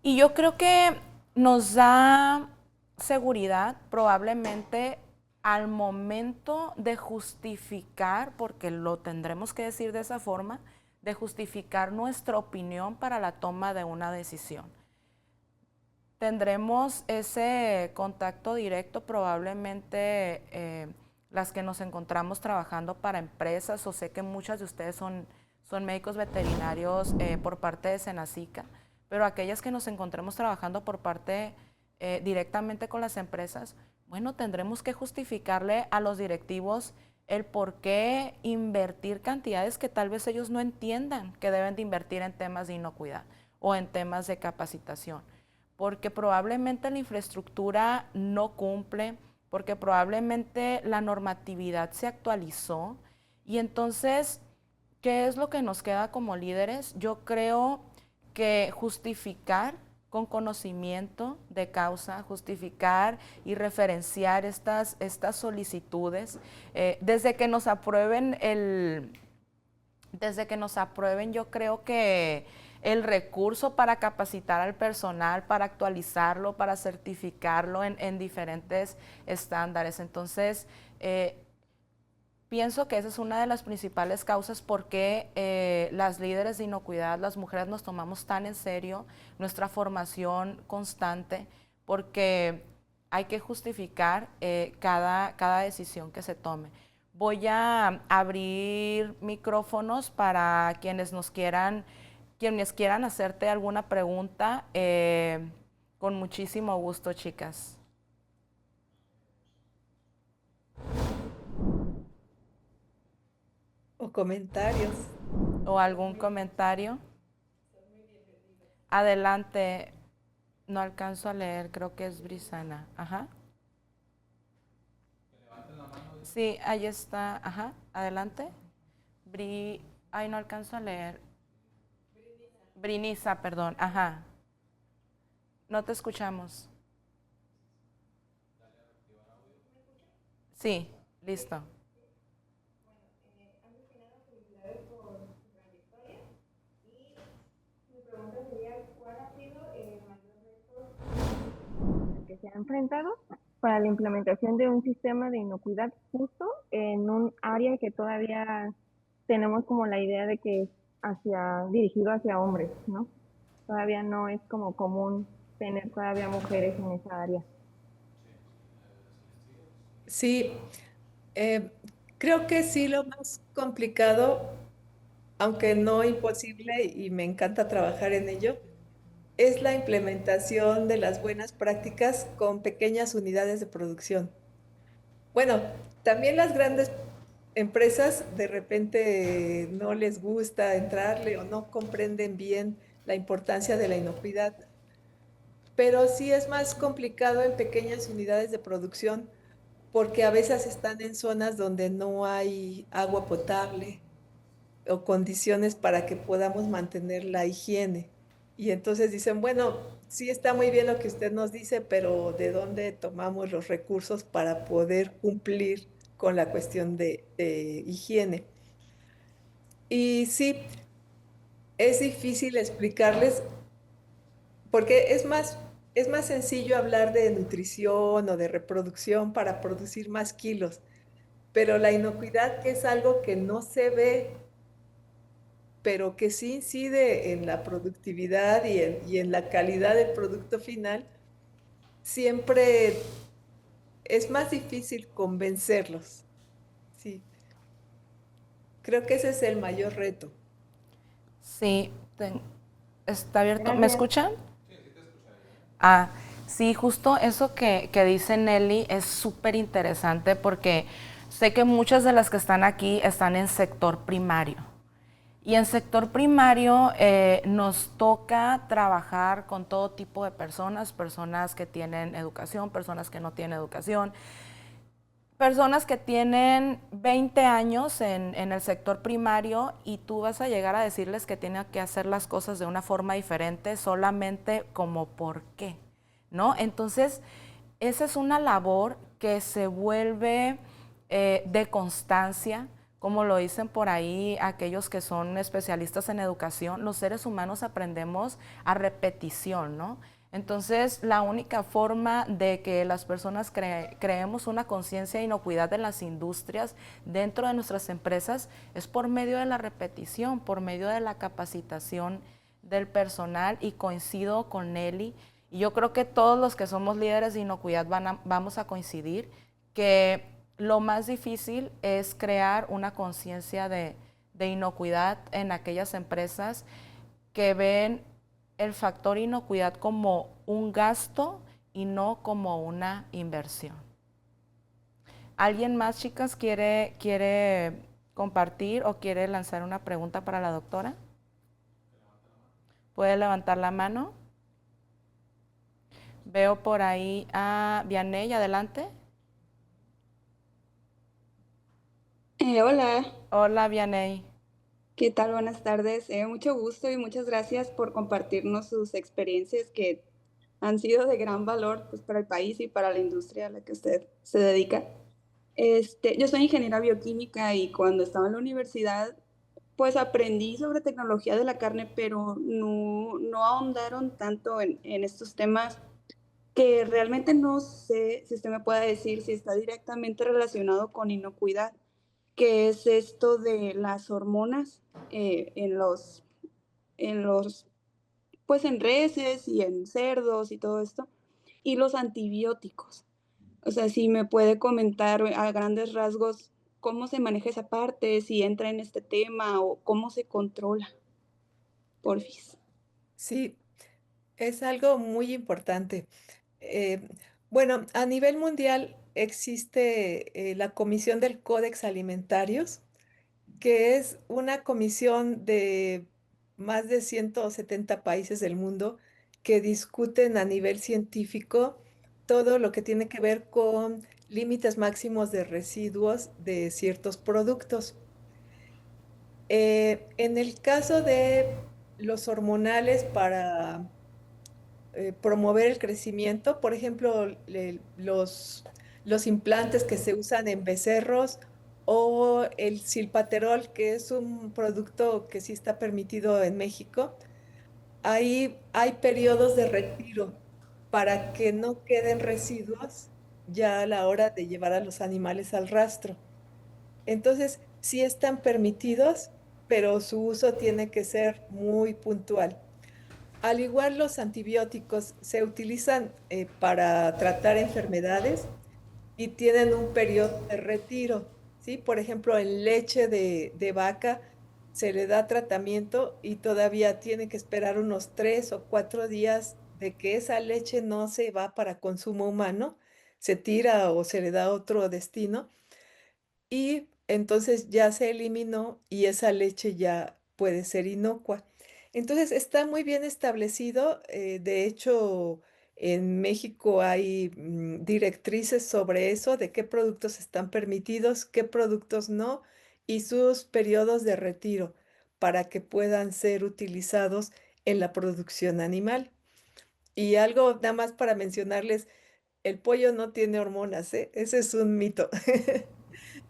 Y yo creo que nos da seguridad probablemente al momento de justificar, porque lo tendremos que decir de esa forma, de justificar nuestra opinión para la toma de una decisión. Tendremos ese contacto directo probablemente las que nos encontramos trabajando para empresas, o sé que muchas de ustedes son médicos veterinarios por parte de Senacica, pero aquellas que nos encontremos trabajando por parte directamente con las empresas, bueno, tendremos que justificarle a los directivos el por qué invertir cantidades que tal vez ellos no entiendan que deben de invertir en temas de inocuidad o en temas de capacitación, porque probablemente la infraestructura no cumple, porque probablemente la normatividad se actualizó y entonces, ¿qué es lo que nos queda como líderes? Yo creo que justificar con conocimiento de causa, justificar y referenciar estas solicitudes, desde que nos aprueben, yo creo que el recurso para capacitar al personal, para actualizarlo, para certificarlo en diferentes estándares. Entonces, pienso que esa es una de las principales causas por qué las líderes de inocuidad, las mujeres, nos tomamos tan en serio nuestra formación constante, porque hay que justificar cada decisión que se tome. Voy a abrir micrófonos para quienes quieran hacerte alguna pregunta. Con muchísimo gusto, chicas. O comentarios. ¿O algún comentario? Adelante. No alcanzo a leer, creo que es Brisana. Ajá. Sí, ahí está. Ajá, adelante. Ay, no alcanzo a leer. Briniza, perdón. Ajá. No te escuchamos. Sí, listo. Que se ha enfrentado para la implementación de un sistema de inocuidad justo en un área que todavía tenemos como la idea de que es dirigido hacia hombres, ¿no? Todavía no es como común tener todavía mujeres en esa área. Sí, eh, creo que sí lo más complicado, aunque no imposible, y me encanta trabajar en ello, es la implementación de las buenas prácticas con pequeñas unidades de producción. Bueno, también las grandes empresas de repente no les gusta entrarle o no comprenden bien la importancia de la inocuidad, pero sí es más complicado en pequeñas unidades de producción porque a veces están en zonas donde no hay agua potable o condiciones para que podamos mantener la higiene. Y entonces dicen, bueno, sí está muy bien lo que usted nos dice, pero ¿de dónde tomamos los recursos para poder cumplir con la cuestión de higiene? Y sí, es difícil explicarles porque es más sencillo hablar de nutrición o de reproducción para producir más kilos, pero la inocuidad, que es algo que no se ve pero que sí incide en la productividad y en la calidad del producto final, siempre es más difícil convencerlos. Sí, creo que ese es el mayor reto. Sí, está abierto. ¿Me Gracias. escuchan? Ah, sí, justo eso que dice Nelly es súper interesante porque sé que muchas de las que están aquí están en sector primario. Y en sector primario nos toca trabajar con todo tipo de personas, personas que tienen educación, personas que no tienen educación, personas que tienen 20 años en el sector primario y tú vas a llegar a decirles que tienen que hacer las cosas de una forma diferente solamente como por qué, ¿no? Entonces, esa es una labor que se vuelve de constancia, como lo dicen por ahí aquellos que son especialistas en educación, los seres humanos aprendemos a repetición, ¿no? Entonces, la única forma de que las personas creemos una conciencia de inocuidad en las industrias dentro de nuestras empresas es por medio de la repetición, por medio de la capacitación del personal y coincido con Nelly. Y yo creo que todos los que somos líderes de inocuidad vamos a coincidir que lo más difícil es crear una conciencia de inocuidad en aquellas empresas que ven el factor inocuidad como un gasto y no como una inversión. ¿Alguien más, chicas, quiere compartir o quiere lanzar una pregunta para la doctora? ¿Puede levantar la mano? Veo por ahí a Vianey, adelante. Hola, Hola, Vianey. ¿qué tal? Buenas tardes. Mucho gusto y muchas gracias por compartirnos sus experiencias que han sido de gran valor pues, para el país y para la industria a la que usted se dedica. Yo soy ingeniera bioquímica y cuando estaba en la universidad, pues aprendí sobre tecnología de la carne, pero no ahondaron tanto en estos temas que realmente no sé si usted me puede decir si está directamente relacionado con inocuidad, que es esto de las hormonas en los, pues en reses y en cerdos y todo esto, y los antibióticos. O sea, si me puede comentar a grandes rasgos cómo se maneja esa parte, si entra en este tema o cómo se controla, porfis. Sí, es algo muy importante. Eh, bueno, a nivel mundial existe la Comisión del Códex Alimentarios, que es una comisión de más de 170 países del mundo que discuten a nivel científico todo lo que tiene que ver con límites máximos de residuos de ciertos productos. En el caso de los hormonales para promover el crecimiento, por ejemplo, los implantes que se usan en becerros o el silpaterol, que es un producto que sí está permitido en México, ahí hay periodos de retiro para que no queden residuos ya a la hora de llevar a los animales al rastro. Entonces, sí están permitidos, pero su uso tiene que ser muy puntual. Al igual los antibióticos se utilizan para tratar enfermedades y tienen un periodo de retiro, ¿sí? Por ejemplo, en leche de vaca se le da tratamiento y todavía tiene que esperar unos 3 o 4 días de que esa leche no se va para consumo humano, se tira o se le da otro destino y entonces ya se eliminó y esa leche ya puede ser inocua. Entonces está muy bien establecido. De hecho, en México hay directrices sobre eso, de qué productos están permitidos, qué productos no, y sus periodos de retiro para que puedan ser utilizados en la producción animal. Y algo nada más para mencionarles, el pollo no tiene hormonas, ¿eh? Ese es un mito.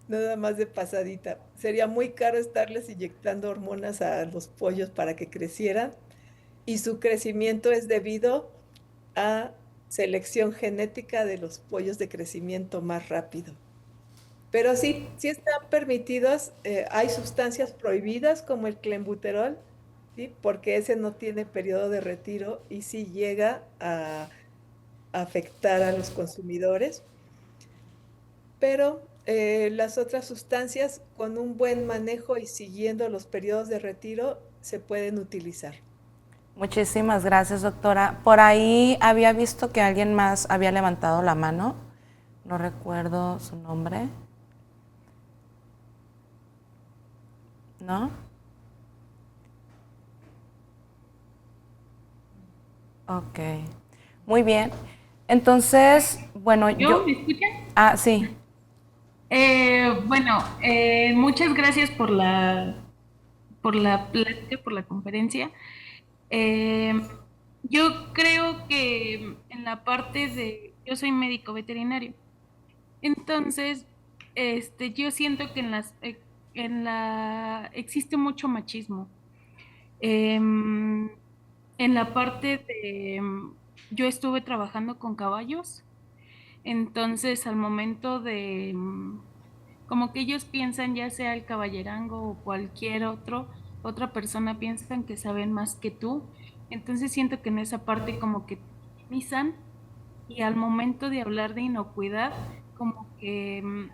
Nada más de pasadita. Sería muy caro estarles inyectando hormonas a los pollos para que crecieran y su crecimiento es debido a selección genética de los pollos de crecimiento más rápido. Pero sí, sí están permitidos, hay sustancias prohibidas como el clenbuterol, ¿sí? Porque ese no tiene periodo de retiro y sí llega a afectar a los consumidores. Pero las otras sustancias, con un buen manejo y siguiendo los periodos de retiro, se pueden utilizar. Muchísimas gracias, doctora. Por ahí había visto que alguien más había levantado la mano. No recuerdo su nombre. ¿No? Ok. Muy bien. Entonces, bueno, yo... ¿Me escuchan? Ah, sí. Muchas gracias por la plática, por la conferencia. Eh, yo creo que en la parte yo soy médico veterinario, entonces, yo siento que existe mucho machismo. En la parte yo estuve trabajando con caballos, entonces al momento como que ellos piensan, ya sea el caballerango o cualquier otra persona piensan que saben más que tú. Entonces siento que en esa parte como que te minimizan y al momento de hablar de inocuidad, como que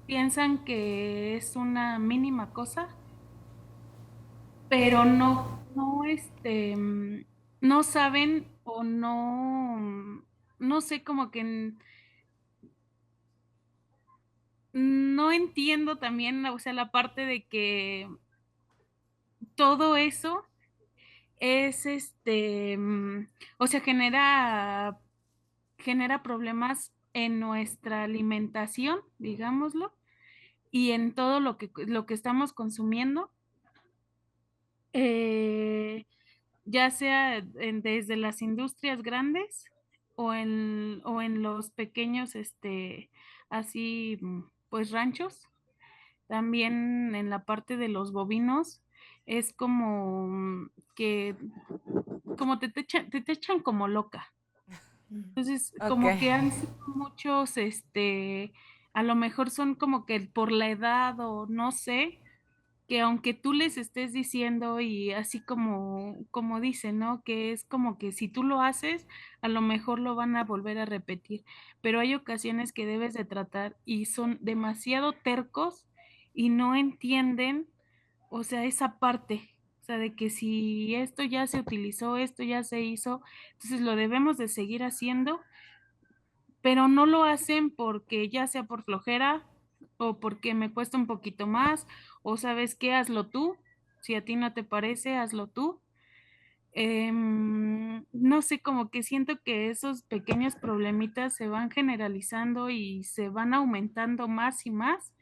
piensan que es una mínima cosa, pero no saben o no sé, como que no entiendo también, o sea, la parte de que todo eso es o sea, genera problemas en nuestra alimentación, digámoslo, y en todo lo que estamos consumiendo, eh, ya sea desde las industrias grandes o en los pequeños, así, pues ranchos. También en la parte de los bovinos es como que como te echan como loca. Mm. Entonces, Ok. como que han sido muchos, a lo mejor son como que por la edad o no sé, que aunque tú les estés diciendo y así como dicen, ¿no? Que es como que si tú lo haces, a lo mejor lo van a volver a repetir, pero hay ocasiones que debes de tratar y son demasiado tercos y no entienden, o sea, esa parte, o sea, de que si esto ya se utilizó, esto ya se hizo, entonces lo debemos de seguir haciendo, pero no lo hacen porque ya sea por flojera o porque me cuesta un poquito más o sabes qué, hazlo tú, si a ti no te parece, hazlo tú. no sé, como que siento que esos pequeños problemitas se van generalizando y se van aumentando más y más,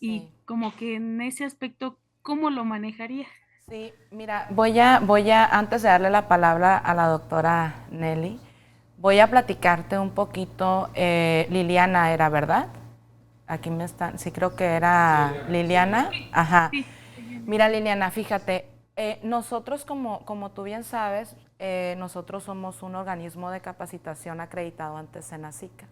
y Sí. como que en ese aspecto, ¿cómo lo manejaría? Sí, mira, antes de darle la palabra a la doctora Nelly, voy a platicarte un poquito. Liliana era, ¿verdad? Aquí me están, sí creo que era Liliana. Ajá. Sí, sí, Mira, Liliana, fíjate, nosotros como tú bien sabes, nosotros somos un organismo de capacitación acreditado ante Senacica.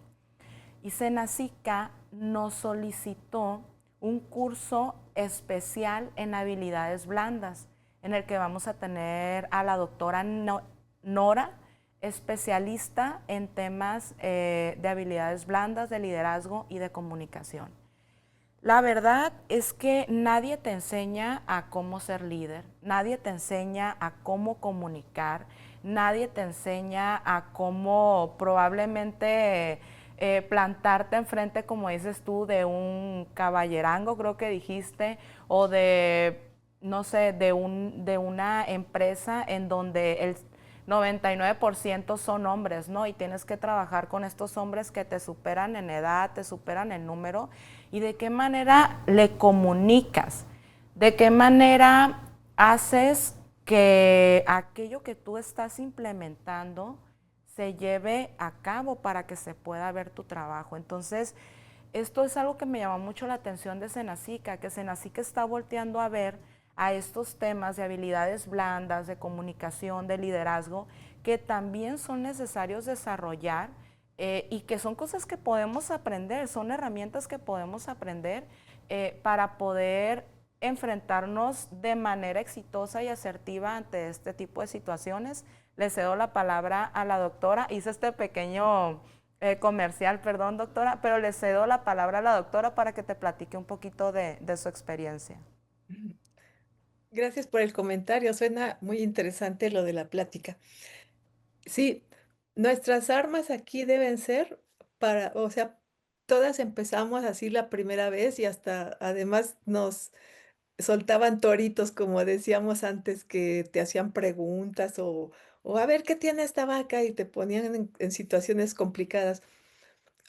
Y Senacica nos solicitó un curso especial en habilidades blandas, en el que vamos a tener a la doctora Nora, especialista en temas de habilidades blandas, de liderazgo y de comunicación. La verdad es que nadie te enseña a cómo ser líder, nadie te enseña a cómo comunicar, nadie te enseña a cómo probablemente plantarte enfrente, como dices tú, de un caballerango, creo que dijiste, o de, no sé, de una empresa en donde el 99% son hombres, ¿no? Y tienes que trabajar con estos hombres que te superan en edad, te superan en número, y de qué manera le comunicas, de qué manera haces que aquello que tú estás implementando se lleve a cabo para que se pueda ver tu trabajo. Entonces, esto es algo que me llama mucho la atención de Senacica, que Senacica está volteando a ver a estos temas de habilidades blandas, de comunicación, de liderazgo, que también son necesarios desarrollar, y que son cosas que podemos aprender, son herramientas que podemos aprender para poder enfrentarnos de manera exitosa y asertiva ante este tipo de situaciones. Le cedo la palabra a la doctora. Hice este pequeño comercial, perdón, doctora, pero le cedo la palabra a la doctora para que te platique un poquito de su experiencia. Gracias por el comentario, suena muy interesante lo de la plática. Sí, nuestras armas aquí deben ser para, o sea, todas empezamos así la primera vez y hasta además nos soltaban toritos, como decíamos antes, que te hacían preguntas o a ver qué tiene esta vaca y te ponían en situaciones complicadas.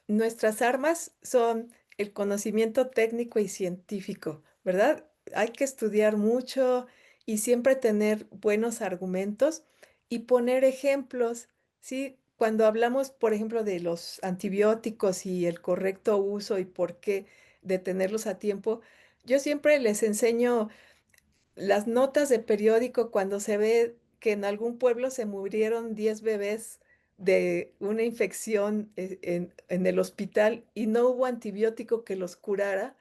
Nuestras armas son el conocimiento técnico y científico, ¿verdad? Hay que estudiar mucho y siempre tener buenos argumentos y poner ejemplos, ¿sí? Cuando hablamos, por ejemplo, de los antibióticos y el correcto uso y por qué detenerlos a tiempo, yo siempre les enseño las notas de periódico cuando se ve que en algún pueblo se murieron 10 bebés de una infección en el hospital y no hubo antibiótico que los curara,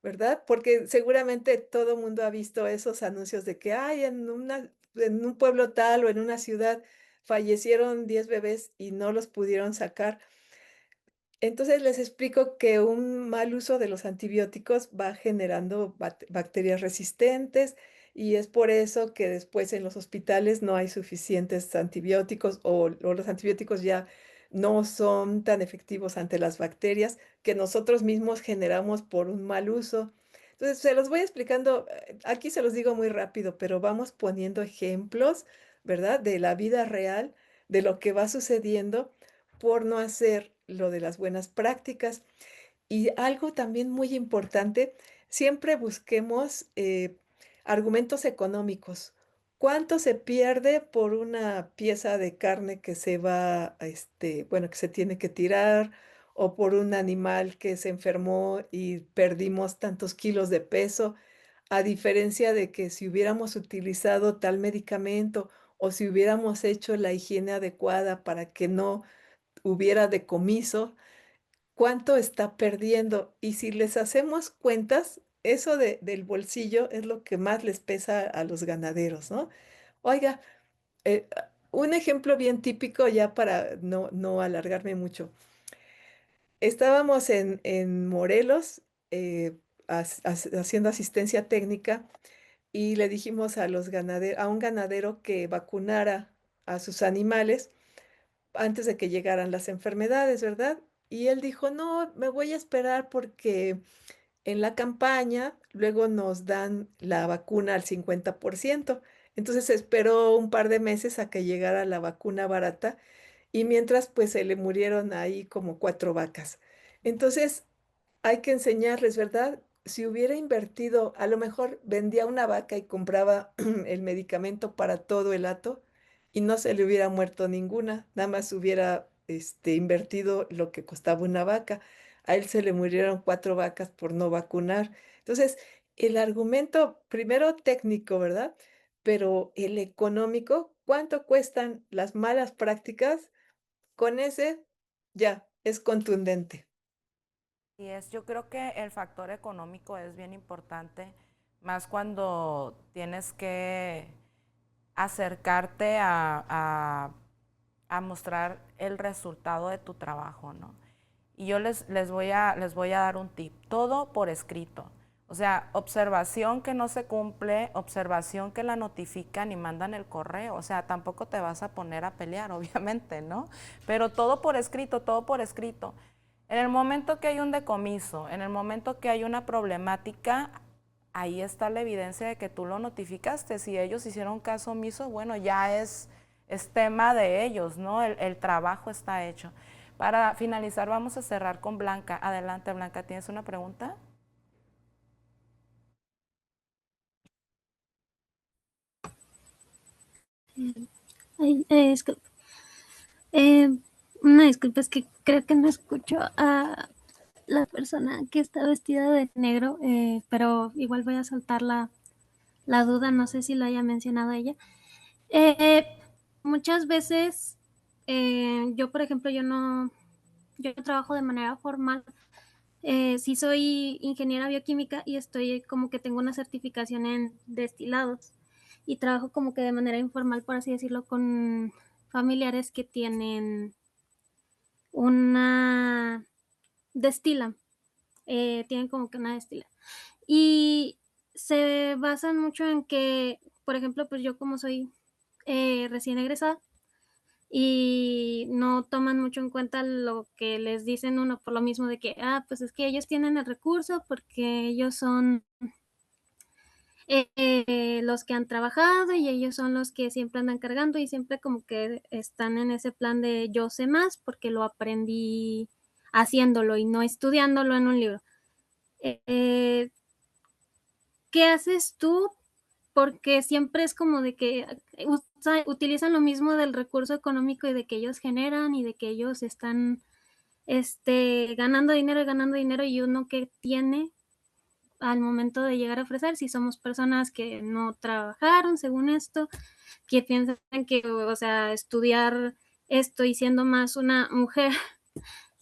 ¿verdad? Porque seguramente todo mundo ha visto esos anuncios de que hay en un pueblo tal o en una ciudad fallecieron 10 bebés y no los pudieron sacar. Entonces les explico que un mal uso de los antibióticos va generando bacterias resistentes y es por eso que después en los hospitales no hay suficientes antibióticos o los antibióticos ya no son tan efectivos ante las bacterias que nosotros mismos generamos por un mal uso. Entonces se los voy explicando, aquí se los digo muy rápido, pero vamos poniendo ejemplos, ¿verdad? De la vida real, de lo que va sucediendo por no hacer lo de las buenas prácticas. Y algo también muy importante, siempre busquemos argumentos económicos. ¿Cuánto se pierde por una pieza de carne que se va, bueno, que se tiene que tirar, o por un animal que se enfermó y perdimos tantos kilos de peso? A diferencia de que si hubiéramos utilizado tal medicamento o si hubiéramos hecho la higiene adecuada para que no hubiera decomiso, ¿cuánto está perdiendo? Y si les hacemos cuentas, eso del bolsillo es lo que más les pesa a los ganaderos, ¿no? Oiga, un ejemplo bien típico ya para no alargarme mucho. Estábamos en Morelos haciendo asistencia técnica y le dijimos a un ganadero que vacunara a sus animales antes de que llegaran las enfermedades, ¿verdad? Y él dijo, no, me voy a esperar porque en la campaña luego nos dan la vacuna al 50%. Entonces esperó un par de meses a que llegara la vacuna barata y mientras pues se le murieron ahí como 4 vacas. Entonces hay que enseñarles, ¿verdad? Si hubiera invertido, a lo mejor vendía una vaca y compraba el medicamento para todo el hato y no se le hubiera muerto ninguna, nada más hubiera invertido lo que costaba una vaca. A él se le murieron 4 vacas por no vacunar. Entonces, el argumento, primero técnico, ¿verdad? Pero el económico, ¿cuánto cuestan las malas prácticas? Con ese ya es contundente. Y yo creo que el factor económico es bien importante, más cuando tienes que acercarte a mostrar el resultado de tu trabajo, ¿no? Y yo les voy a dar un tip, todo por escrito. O sea, observación que no se cumple, observación que la notifican y mandan el correo. O sea, tampoco te vas a poner a pelear, obviamente, ¿no? Pero todo por escrito, todo por escrito. En el momento que hay un decomiso, en el momento que hay una problemática, ahí está la evidencia de que tú lo notificaste. Si ellos hicieron caso omiso, bueno, ya es tema de ellos, ¿no? El trabajo está hecho. Para finalizar, vamos a cerrar con Blanca. Adelante, Blanca, ¿tienes una pregunta? Ay, eh, una disculpa, es que creo que no escucho a la persona que está vestida de negro, pero igual voy a soltar la duda, no sé si lo haya mencionado ella. Eh, Muchas veces, yo por ejemplo, yo no trabajo de manera formal. Sí soy ingeniera bioquímica y estoy como que tengo una certificación en destilados y trabajo como que de manera informal, por así decirlo, con familiares que tienen una destila, tienen como que una destila. Y se basan mucho en que, por ejemplo, pues yo como soy recién egresada y no toman mucho en cuenta lo que les dicen uno por lo mismo de que, pues es que ellos tienen el recurso porque ellos son los que han trabajado y ellos son los que siempre andan cargando y siempre como que están en ese plan de yo sé más porque lo aprendí haciéndolo y no estudiándolo en un libro. Eh, ¿Qué haces tú? Porque siempre es como de que utilizan lo mismo del recurso económico y de que ellos generan y de que ellos están ganando dinero y uno que tiene al momento de llegar a ofrecer, si somos personas que no trabajaron según esto, que piensan que, o sea, estudiar esto y siendo más una mujer,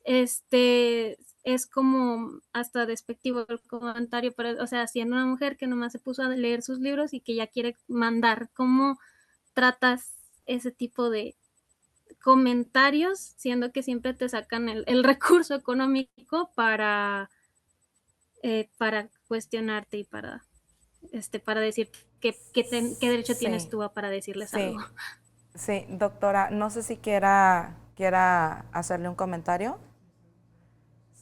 es como hasta despectivo el comentario, pero, o sea, siendo una mujer que nomás se puso a leer sus libros y que ya quiere mandar, ¿cómo tratas ese tipo de comentarios, siendo que siempre te sacan el recurso económico para cuestionarte y para decir qué derecho tienes Sí, tú para decirles algo? sí, sí, doctora, no sé si quiera hacerle un comentario.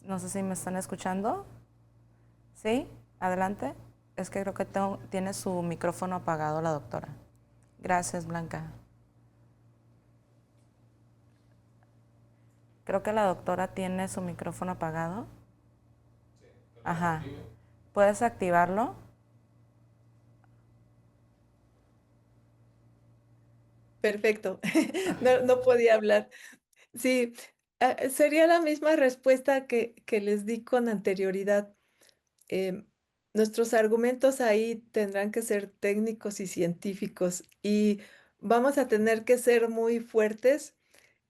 No sé si me están escuchando. ¿Sí? Adelante. Es que creo que tiene su micrófono apagado la doctora. Gracias, Blanca. Creo que la doctora tiene su micrófono apagado. Ajá. ¿Puedes activarlo? Perfecto. No podía hablar. Sí, sería la misma respuesta que les di con anterioridad. Em, Nuestros argumentos ahí tendrán que ser técnicos y científicos y vamos a tener que ser muy fuertes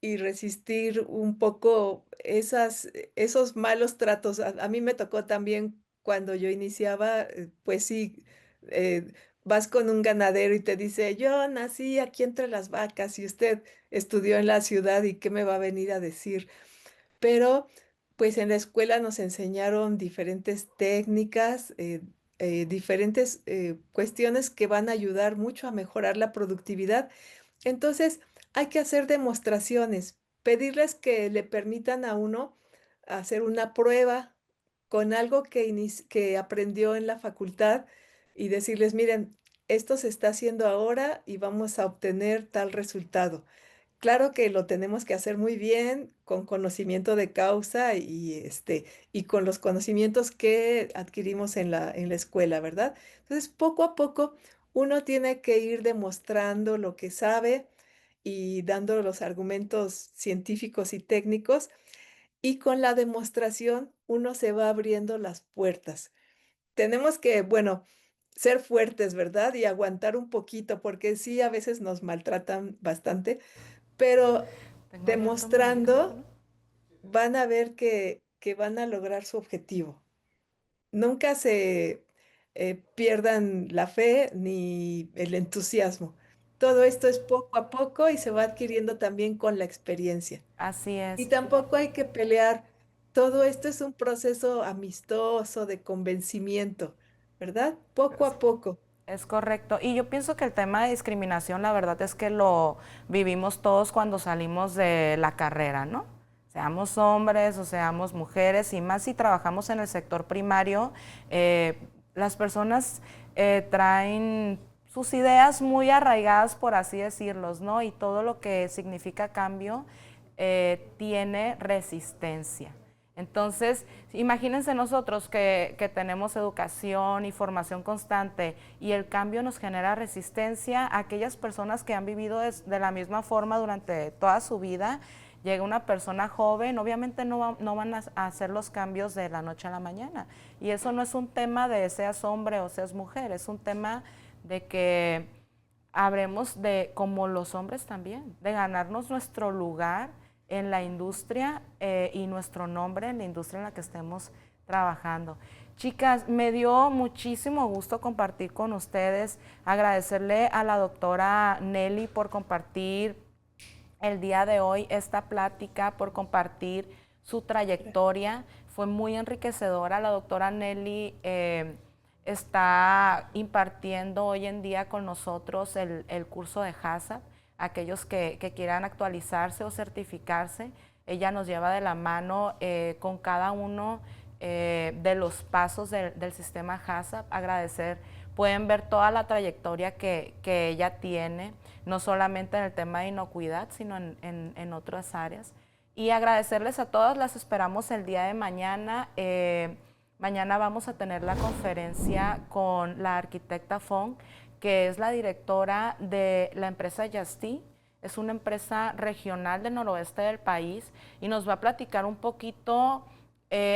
y resistir un poco esos malos tratos. A mí me tocó también cuando yo iniciaba, pues sí, eh, vas con un ganadero y te dice, yo nací aquí entre las vacas y usted estudió en la ciudad y qué me va a venir a decir. Pero pues en la escuela nos enseñaron diferentes técnicas, diferentes cuestiones que van a ayudar mucho a mejorar la productividad. Entonces, hay que hacer demostraciones, pedirles que le permitan a uno hacer una prueba con algo que aprendió en la facultad y decirles, miren, esto se está haciendo ahora y vamos a obtener tal resultado. Claro que lo tenemos que hacer muy bien, con conocimiento de causa y con los conocimientos que adquirimos en la escuela, ¿verdad? Entonces, poco a poco, uno tiene que ir demostrando lo que sabe y dando los argumentos científicos y técnicos, y con la demostración uno se va abriendo las puertas. Tenemos que, bueno, ser fuertes, ¿verdad? Y aguantar un poquito, porque sí, a veces nos maltratan bastante, pero Tengo abierto mi demostrando micrófono. van a ver que van a lograr su objetivo. Nunca se pierdan la fe ni el entusiasmo. Todo esto es poco a poco y se va adquiriendo también con la experiencia. Así Y es. tampoco hay que pelear. Todo esto es un proceso amistoso de convencimiento, ¿verdad? Poco a poco. Es correcto. Y yo pienso que el tema de discriminación, la verdad es que lo vivimos todos cuando salimos de la carrera, ¿no? Seamos hombres o seamos mujeres, y más si trabajamos en el sector primario, las personas traen sus ideas muy arraigadas, por así decirlos, ¿no? Y todo lo que significa cambio tiene resistencia. Entonces, imagínense nosotros que tenemos educación y formación constante y el cambio nos genera resistencia. A aquellas personas que han vivido de la misma forma durante toda su vida, llega una persona joven, obviamente no van a hacer los cambios de la noche a la mañana. Y eso no es un tema de seas hombre o seas mujer, es un tema de que habremos de, como los hombres también, de ganarnos nuestro lugar en la industria y nuestro nombre en la industria en la que estemos trabajando. Chicas, me dio muchísimo gusto compartir con ustedes, agradecerle a la doctora Nelly por compartir el día de hoy esta plática, por compartir su trayectoria. Fue muy enriquecedora. La doctora Nelly está impartiendo hoy en día con nosotros el curso de HACCP. Aquellos que quieran actualizarse o certificarse, ella nos lleva de la mano con cada uno de los pasos del sistema HACCP. Agradecer, pueden ver toda la trayectoria que ella tiene, no solamente en el tema de inocuidad, sino en otras áreas. Y agradecerles a todas, las esperamos el día de mañana. Mañana vamos a tener la conferencia con la arquitecta Fong, que es la directora de la empresa Yastí. Es una empresa regional del noroeste del país y nos va a platicar un poquito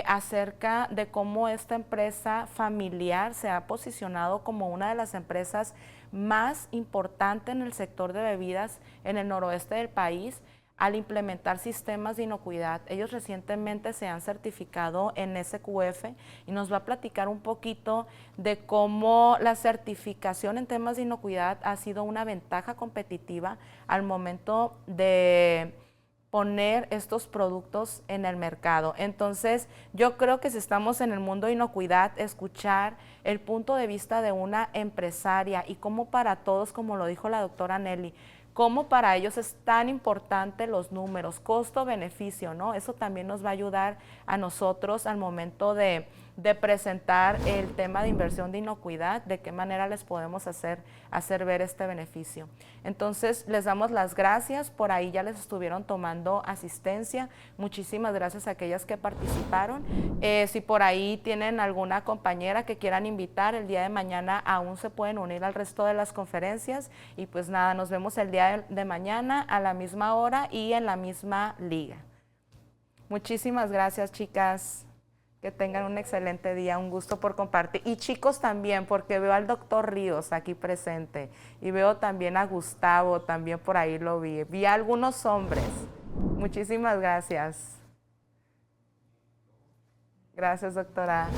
acerca de cómo esta empresa familiar se ha posicionado como una de las empresas más importantes en el sector de bebidas en el noroeste del país, al implementar sistemas de inocuidad. Ellos recientemente se han certificado en SQF y nos va a platicar un poquito de cómo la certificación en temas de inocuidad ha sido una ventaja competitiva al momento de poner estos productos en el mercado. Entonces, yo creo que si estamos en el mundo de inocuidad, escuchar el punto de vista de una empresaria y cómo para todos, como lo dijo la doctora Nelly, cómo para ellos es tan importante los números, costo-beneficio, ¿no? Eso también nos va a ayudar a nosotros al momento de presentar el tema de inversión de inocuidad, de qué manera les podemos hacer ver este beneficio. Entonces, les damos las gracias, por ahí ya les estuvieron tomando asistencia, muchísimas gracias a aquellas que participaron. Si por ahí tienen alguna compañera que quieran invitar, el día de mañana aún se pueden unir al resto de las conferencias y pues nada, nos vemos el día de mañana a la misma hora y en la misma liga. Muchísimas gracias, chicas. Que tengan un excelente día, un gusto por compartir. Y chicos también, porque veo al doctor Ríos aquí presente y veo también a Gustavo, también por ahí lo vi. Vi a algunos hombres. Muchísimas gracias. Gracias, doctora.